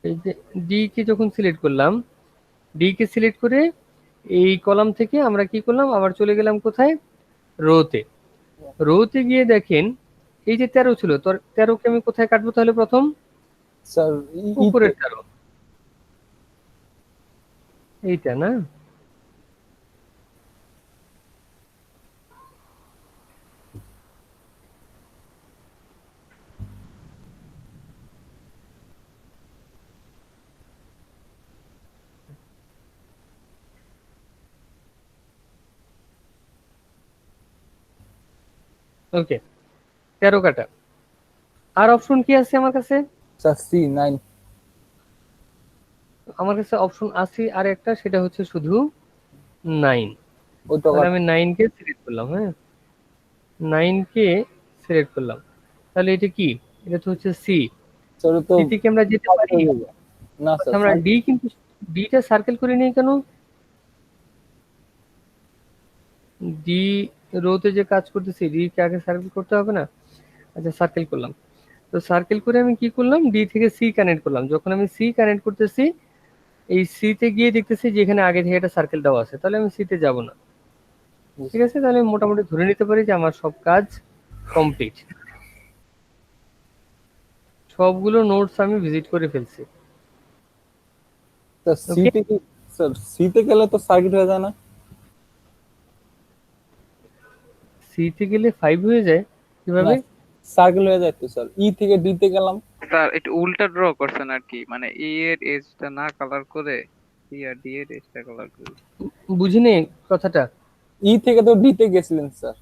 এই যে ডি কে যখন সিলেক্ট করলাম, ডি কে সিলেক্ট করে এই কলাম থেকে আমরা কি করলাম, আবার চলে গেলাম কোথায়, রোতে। রোতে গিয়ে দেখেন এই যে 13 ছিল, তো 13 কে আমি কোথায় কাটবো তাহলে? প্রথম স্যার ই তে। উপরের 13, এইটা না? ওকে, 13 কাটা। আর অপশন কি আছে আমার কাছে? Sir C 9। আমার কাছে অপশন আছে আর একটা, সেটা হচ্ছে শুধু 9। ওইটা তাহলে কাটা। আমি 9 কে সিলেক্ট করলাম, হ্যাঁ 9 কে সিলেক্ট করলাম। তাহলে এটা কি? এটা তো হচ্ছে সি, স্যার তো সি থেকে আমরা যেতে সার্কিট পারি? হয়ে যাবে। না আচ্ছা স্যার, আমরা ডি, কিন্তু ডিটা সার্কেল করে নিই কেন? ডি রোতে যে কাজ করতেছি, ডি কে আগে সার্কেল করতে হবে না? আচ্ছা সার্কেল করলাম। তো সার্কেল করে আমি কি করলাম, ডি থেকে সি কানেক্ট করলাম। যখন আমি সি কানেক্ট করতেছি, এই সি তে গিয়ে দেখতেছি যে এখানে আগে থেকে একটা সার্কেল দেওয়া আছে, তাহলে আমি সি তে যাব না। ঠিক আছে, তাহলে আমি মোটামুটি ধরে নিতে পারি যে আমার সব কাজ কমপ্লিট, সবগুলো নোটস আমি ভিজিট করে ফেলছি। স্যার সি ওকে, তে কি, স্যার সি তে গেলে তো সার্কিট হয়ে যায় না? সি তে গেলে 5 হয়ে যায় না, কিভাবে? সার্কেল হয়ে যায় তো স্যার। ই থেকে ডি তে গেলাম। স্যার একটু উল্টা ড্র করছেন আর কি, মানে এ এর এজটা না কালার করে সি আর ডি এর এজটা কালার করে। বুঝিনি কথাটা। ই থেকে তো ডি তে গেছিলেন স্যার।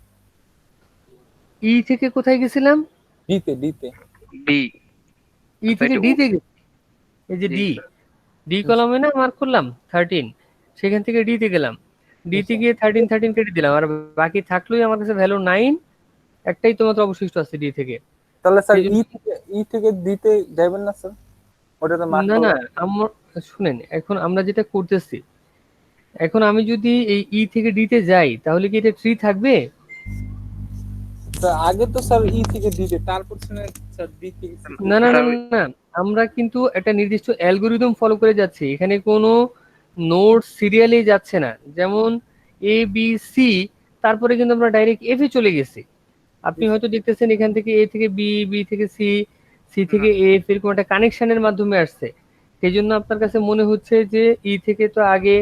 ই থেকে কোথায় গেছিলাম? ডি তে, ডি তে। ডি। ই আচ্ছা থেকে একটু ডি তে গেছি, এই যে জি ডি, স্যার। ডি কলামে না মার্ক করলাম 13, সেখান থেকে ডি তে গেলাম, ডি তে গিয়ে 13 13 কেটে দিলাম, আর বাকি থাকলোই আমার কাছে ভ্যালু 9, একটাই তো মাত্র অবশিষ্ট আছে ডি থেকে। তাহলে স্যার সেই জন্য ই থেকে ডি তে যাবেন না স্যার? ওটাতে মার্ক না করলাম। আমরা শুনেন, এখন আমরা যেটা করতেছি, এখন আমি যদি এই ই থেকে ডি তে যাই তাহলে কি এটা ট্রি থাকবে? স্যার আগে তো স্যার ই থেকে দিতে, তারপর স্যার ডি থেকে সি তে। না না না স্যার না, আমরা কিন্তু একটা নির্দিষ্ট অ্যালগোরিদম ফলো করে যাচ্ছি, এখানে কোনো নোড সিরিয়ালি যাচ্ছে না। যেমন এ বি সি, তারপরে কিন্তু আমরা ডাইরেক্ট এফ এ চলে গেছি। আপনি হয়তো দেখতেছেন এখান থেকে এ থেকে বি, বি থেকে সি, সি না থেকে এফ, এরকম একটা কানেকশনের মাধ্যমে আসছে। সেই জন্য আপনার কাছে মনে হচ্ছে যে ই থেকে তো আগে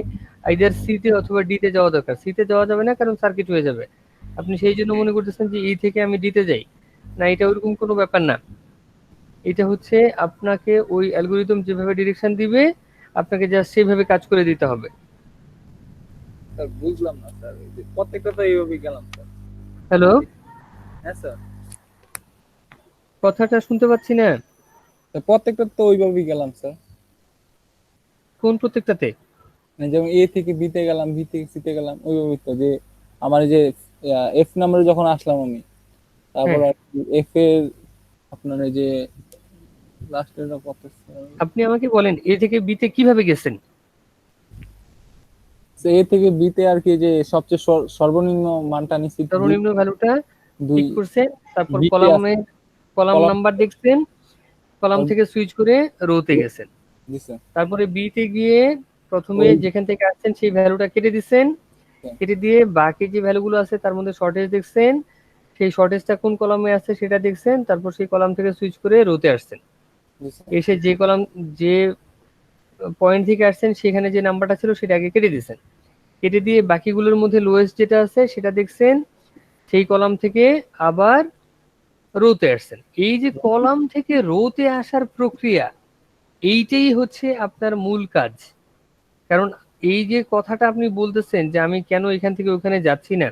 আইদার সি তে অথবা ডি তে যাওয়া দরকার, সি তে যাওয়া যাবে না কারণ সার্কিট হয়ে যাবে। আপনি সেই জন্য মনে করতেছেন যে ই থেকে আমি ডি তে যাই। না, এটা ওরকম কোনো ব্যাপার না। এটা হচ্ছে আপনাকে ওই অ্যালগোরিদম যেভাবে ডিরেকশন দিবে আপনাকে জাস্ট সেভাবে কাজ করে দিতে হবে। স্যার বুঝলাম না স্যার, এই যে প্রত্যেকটা তো এইভাবে গেলাম স্যার। হ্যালো, হ্যাঁ স্যার, কথাটা শুনতে পাচ্ছি না। প্রত্যেকটা তো ওইভাবেই গেলাম স্যার। কোন প্রত্যেকটাতে? মানে যেমন এ থেকে বি তে গেলাম, বি থেকে সি তে গেলাম, ওইভাবেই তো যে আমার এই যে এফ নাম্বারে যখন আসলাম আমি, তারপর হ্যাঁ, আর এফ এর আপনার এই যে লাস্টের কত আপনি আমাকে বলেন এ থেকে বি তে কিভাবে গেছেন। এ থেকে বি তে আর কি যে সবচেয়ে সর্বনিম্ন মানটা নিচ্ছি সর্বনিম্ন ভ্যালুটা দুই, ঠিক করছেন, তারপর বি তে আছে কলাম কলাম নাম্বার দেখছেন, কলাম থেকে সুইচ করে রোতে গেছেন। দিছে। তারপরে বি তে গিয়ে প্রথমে ওই যেখান থেকে আসছেন সেই ভ্যালুটা কেটে দিচ্ছেন, কেটে দিয়ে বাকি যে ভ্যালুগুলো আছে তার মধ্যে শর্টেজ দেখছেন, সেই শর্টেজটা কোন কলামে আছে সেটা দেখছেন, তারপর সেই কলাম থেকে সুইচ করে রোতে আসছেন। দিছে। এসে যে কলাম, যে পয়েন্ট থেকে আসছেন সেখানে যে নাম্বারটা ছিল সেটা আগে কেটে দিয়েছেন, কেটে দিয়ে বাকিগুলোর মধ্যে লোয়েস্ট যেটা আছে সেটা দেখছেন, সেই কলাম থেকে আবার রোতে আসছেন। এই যে কলাম থেকে রোতে আসার প্রক্রিয়া, এইটাই হচ্ছে আপনার মূল কাজ। কারণ এই যে কথাটা আপনি বলতেছেন যে আমি কেন এখান থেকে ওখানে যাচ্ছি না,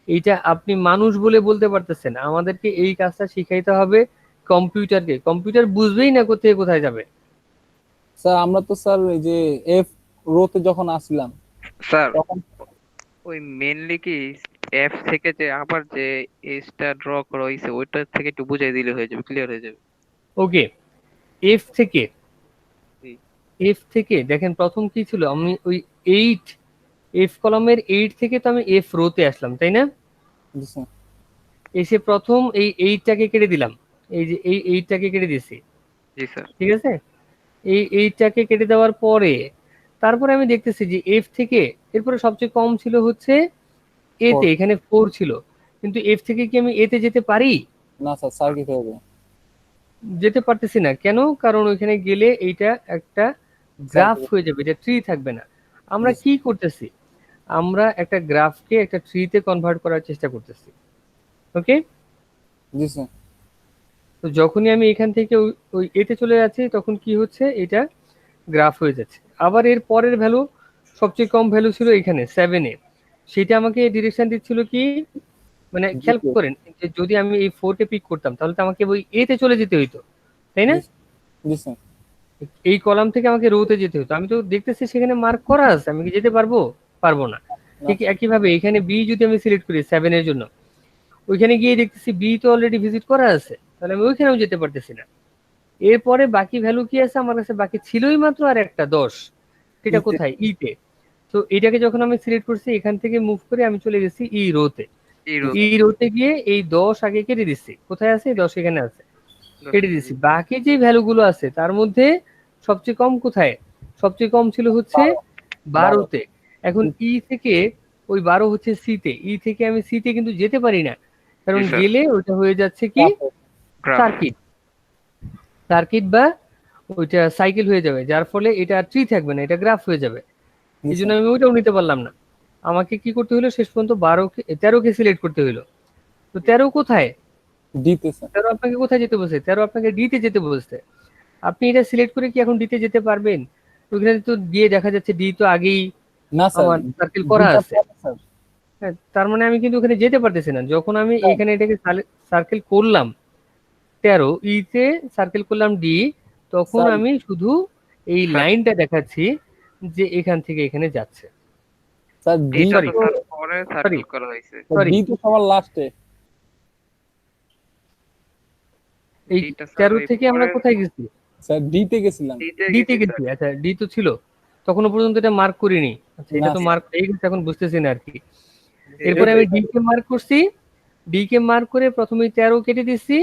এইটা আপনি মানুষ বলে বলতে পারতেছেন। আমাদেরকে এই কাজটা শিখাইতে হবে কম্পিউটারকে। কম্পিউটার বুঝবেই না কোথায় কোথায় যাবে। স্যার আমরা তো স্যার এই যে এফ রোতে যখন আসলাম স্যার তখন ওই মেনলি কি এফ থেকে যে আবার যে এজটা ড্র করা হয়েছে ওইটা থেকে একটু বুঝাই দিলে হয়ে যাবে, ক্লিয়ার হয়ে যাবে। ওকে, এফ থেকে, জি এফ থেকে দেখেন প্রথম কি ছিল, আমি ওই এইট, এফ কলামের এইট থেকে তো আমি এফ রোতে আসলাম, তাই না? দিছে। এসে প্রথম এই এইটটাকে কেটে দিলাম, এই যে এই এইটটাকে কেটে দিয়েছি, জি স্যার। ঠিক আছে? এই এইটটাকে কেটে দেওয়ার পরে তারপরে আমি দেখতেছি যে এফ থেকে এরপরে সবচেয়ে কম ছিল হচ্ছে এতে, এখানে ফোর ছিল। কিন্তু এফ থেকে কি আমি এতে যেতে পারি? না স্যার, সার্কিট হয়ে যাবে। যেতে পারতেছি না। কেন? কারণ ওইখানে গেলে এইটা একটা গ্রাফ সার্কিট হয়ে যাবে, এটা ট্রি থাকবে না। আমরা দিছে। কি করতেছি, আমরা একটা গ্রাফকে একটা ট্রিতে কনভার্ট করার চেষ্টা করতেছি। ওকে, দিছে। তো যখনই আমি এখান থেকে ওই ওই এতে চলে যাচ্ছি তখন কি হচ্ছে, এটা গ্রাফ হয়ে যাচ্ছে। আবার এর পরের ভ্যালু, সবচেয়ে কম ভ্যালু ছিল এখানে 7 এ, সেটা আমাকে ডিরেকশন দিচ্ছিল কি, মানে খেয়াল দিছে। করেন যে যদি আমি এই 4 কে পিক করতাম তাহলে তো আমাকে ওই এ তে চলে যেতে হইতো, তাই না? দিছে। দিছে। এই কলাম থেকে আমাকে রোতে যেতে হতো, আমি তো দেখতেছি সেখানে মার্ক করা আছে, আমি কি যেতে পারবো? পারবো না। না ঠিক একইভাবে এখানে বি যদি আমি সিলেক্ট করি 7 এর জন্য, ওইখানে গিয়ে দেখতেছি বি তো অলরেডি ভিজিট করা আছে, তাহলে আমি ওইখানেও যেতে পারতেছি না। এরপরে বাকি ভ্যালু কি আছে আমার কাছে, বাকি ছিলই মাত্র আর একটা 10, সেটা ইতে কোথায়, ইতে। তো এটাকে যখন আমি সিলেক্ট করছি এখান থেকে মুভ করে আমি চলে গেছি ই রোতে। এই তো রোদ ই রোতে গিয়ে এই 10 আগে কেটে দিচ্ছি, কোথায় আছে 10 এখানে আছে, কেটে দিচ্ছি। বাকি যে ভ্যালুগুলো আছে তার মধ্যে সবচেয়ে কম কোথায়, সবচেয়ে কম ছিল হচ্ছে 12। 12তে। এখন ই থেকে ওই 12 হচ্ছে সি তে, ই থেকে আমি সি তে কিন্তু যেতে পারি না, কারণ জি স্যার। গেলে ওইটা হয়ে যাচ্ছে কি, গ্রাফ। সার্কিট, সার্কিট বা ওইটা সাইকেল হয়ে যাবে, যার ফলে এটা আর ট্রি থাকবে না, এটা গ্রাফ হয়ে যাবে। এই দিছে। জন্য আমি ওইটাও নিতে পারলাম না। আমাকে কি করতে হলো, শেষ পর্যন্ত 13কে সিলেক্ট করতে হলো। তো 13 কোথায়, দিতেছে। 13 আপনাকে কোথায় যেতে বলছে, 13 আপনাকে ডি তে যেতে বলছে। আপনি এটা সিলেক্ট করে কি এখন ডি তে যেতে পারবেন? ওইখানে তো গিয়ে দেখা যাচ্ছে ডি তো আগেই না স্যার, আমার সার্কেল করা দুইটা আছে। পরে স্যার। হ্যাঁ, তার মানে আমি কিন্তু ওখানে যেতে পারতেছি না। যখন আমি স্যার, এখানে এটাকে সার্কেল করলাম 13, ই তে সার্কেল করলাম ডি, তখন স্যার, আমি শুধু এই স্যার লাইনটা দেখাচ্ছি যে এখান থেকে এখানে যাচ্ছে। স্যার ডি এইটা সরি তো তো স্যার পরে সরি সার্কেল করা হয়েছে। সরি ডি তো সবার লাস্টে। এই ডিটা স্যার 13 ওই থেকে আমরা পরে কোথায় গেছি? স্যার ডি তে গেছিলাম। ডি তে গেছি, আচ্ছা ডি তো ছিল তখনও পর্যন্ত, এটা মার্ক করিনি। আচ্ছা এটা না তো স্যার, মার্ক হয়ে গেছে, এখন বুঝতেছি না আর কি। এটা এরপরে তো আমি ডি কে মার্ক করছি, ডি কে মার্ক করে প্রথমে 13 কেটে দিচ্ছি,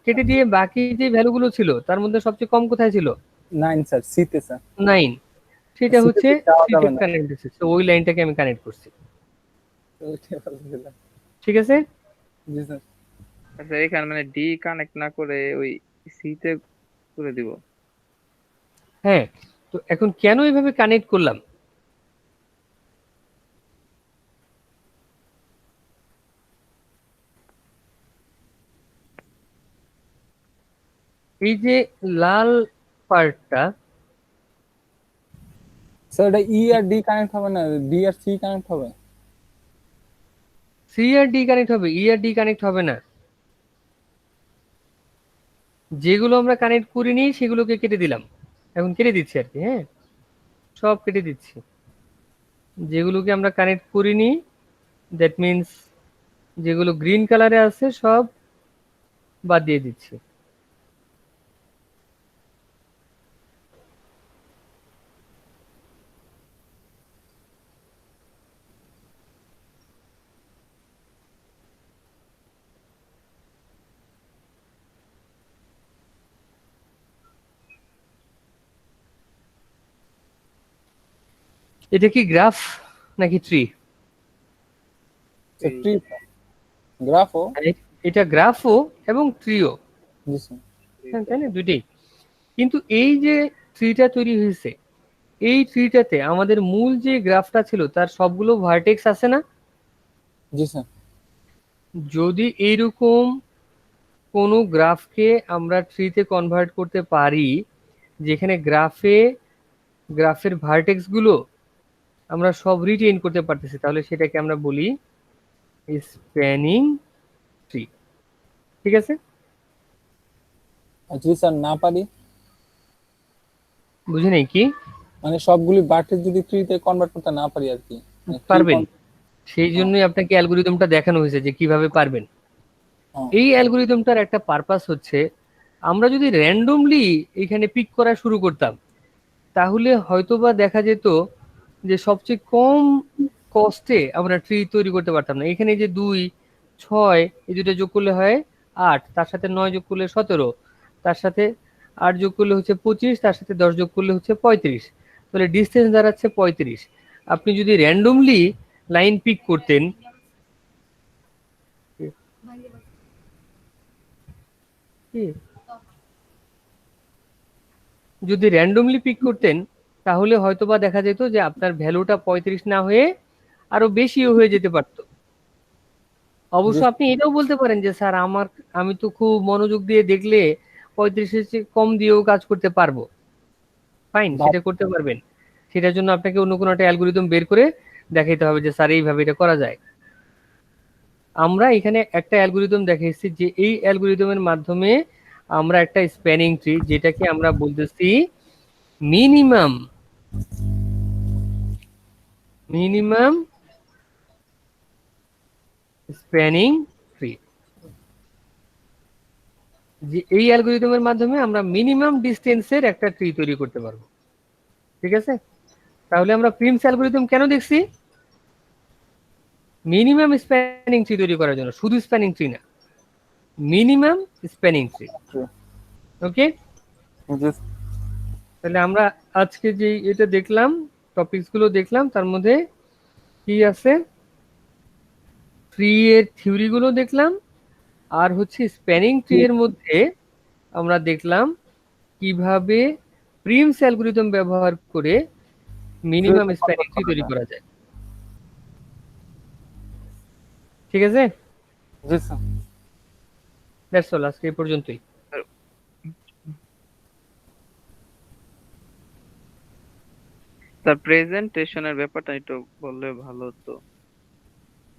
কেটে দিয়ে বাকি যে ভ্যালুগুলো ছিল তার মধ্যে সবচেয়ে কম কোথায় ছিল? 9 স্যার, সি তে স্যার। 9, সেটা সি তে হচ্ছে যাওয়া যাবে সিটের না। কানেক্ট দিচ্ছে, তো ওই লাইনটাকে আমি কানেক্ট করছি। ওইটাই বলছিলাম। ঠিক আছে। জি স্যার। আচ্ছা এখানে মানে ডি কানেক্ট না করে ওই সি তে করে দিব। হ্যাঁ, তো এখন কেন এইভাবে কানেক্ট করলাম? এই যে লাল পার্টটা, স্যার এটা ই আর ডি কানেক্ট হবে না, ডি আর সি কানেক্ট হবে। সি আর ডি কানেক্ট হবে, ই আর ডি কানেক্ট হবে না। যেগুলো আমরা কানেক্ট করিনি সেগুলোকে কেটে দিলাম, এখন কেটে দিচ্ছি আর কি। হ্যাঁ, সব কেটে দিচ্ছি। যেগুলোকে আমরা কানেক্ট করিনি, দ্যাট মিনস যেগুলো গ্রিন কালারে আছে সব বাদ দিয়ে দিচ্ছি। এটা কি গ্রাফ নাকি ট্রি? Sir tree, গ্রাফও। এটা গ্রাফও এবং ট্রিও, জি স্যার। হ্যাঁ তাই না, দুইটাই। কিন্তু এই যে ট্রিটা তৈরি হয়েছে, এই ট্রিটাতে আমাদের মূল যে গ্রাফটা ছিল তার সবগুলো ভার্টেক্স আছে না? জি স্যার। যদি এইরকম কোনো গ্রাফকে আমরা ট্রিতে কনভার্ট করতে পারি, যেখানে গ্রাফের ভার্টেক্স গুলো আমরা সব রিটেইন করতে পারতেছি, তাহলে সেটাকে আমরা বলি স্প্যানিং ট্রি। ঠিক আছে, আর যদি স্যার না পারি, বুঝি নাই কি? মানে সবগুলি বার্টেক্স যদি ট্রিতে কনভার্ট করতে না পারি আর কি, মানে ট্রি পারবেন, সেই জন্যই আপনাকে অ্যালগোরিদমটা দেখানো হয়েছে যে কিভাবে পারবেন। এই অ্যালগোরিদমটার একটা পারপাস হচ্ছে, আমরা যদি র্যান্ডমলি এখানে পিক করা শুরু করতাম, তাহলে হয়তোবা দেখা যেত যে সবচেয়ে কম কস্টে আমরা ট্রি তৈরি করতে পারতাম না। এখানে যে 2, 6, এই দুটো যোগ করলে হয় 8, তার সাথে 9 যোগ করলে 17, তার সাথে 8 যোগ করলে হচ্ছে 25, তার সাথে 10 যোগ করলে হচ্ছে 35, তাহলে ডিস্টেন্স দাঁড়াচ্ছে 35। আপনি যদি র্যান্ডমলি লাইন পিক করতেন, যদি র্যান্ডমলি পিক করতেন, তাহলে হয়তোবা দেখা যেত যে আপনার ভ্যালুটা 35 না হয়ে আরো বেশিও হয়ে যেতে পারতো। অবশ্য আপনি এটাও বলতে পারেন যে স্যার আমি তো খুব মনোযোগ দিয়ে দেখলে 35-এর চেয়ে কম দিয়েও কাজ করতে পারবো। ফাইন, সেটা করতে পারবেন। সেটার জন্য আপনাকে অন্য কোনো একটা অ্যালগোরিদম বের করে দেখাইতে হবে যে স্যার এইভাবে এটা করা যায়। আমরা এখানে একটা অ্যালগোরিদম দেখাইছি যে এই অ্যালগোরিদমের মাধ্যমে আমরা একটা স্প্যানিং ট্রি, যেটাকে আমরা বলতেছি মিনিমাম স্প্যানিং ট্রি, যে এই অ্যালগোরিদমের মাধ্যমে আমরা মিনিমাম ডিস্টেন্সের একটা ট্রি তৈরি করতে পারবো। ঠিক আছে, তাহলে আমরা প্রিমস অ্যালগোরিদম কেন দেখছি? মিনিমাম স্প্যানিং ট্রি তৈরি করার জন্য, শুধু স্প্যানিং ট্রি না, মিনিমাম স্প্যানিং ট্রি। ওকে, তাহলে আমরা আজকে যে এটা দেখলাম, টপিকস গুলো দেখলাম, তার মধ্যে কি আছে, ট্রি এর থিওরি গুলো দেখলাম, আর হচ্ছে স্প্যানিং ট্রি এর মধ্যে আমরা দেখলাম কিভাবে প্রিমস অ্যালগোরিদম ব্যবহার করে মিনিমাম স্প্যানিং ট্রি তৈরি করা যায়। ঠিক আছে, জি স্যার। দ্যাটস অল, আজকে এই পর্যন্তই। তার প্রেজেন্টেশনের ব্যাপারটা একটু বললে ভালো হতো।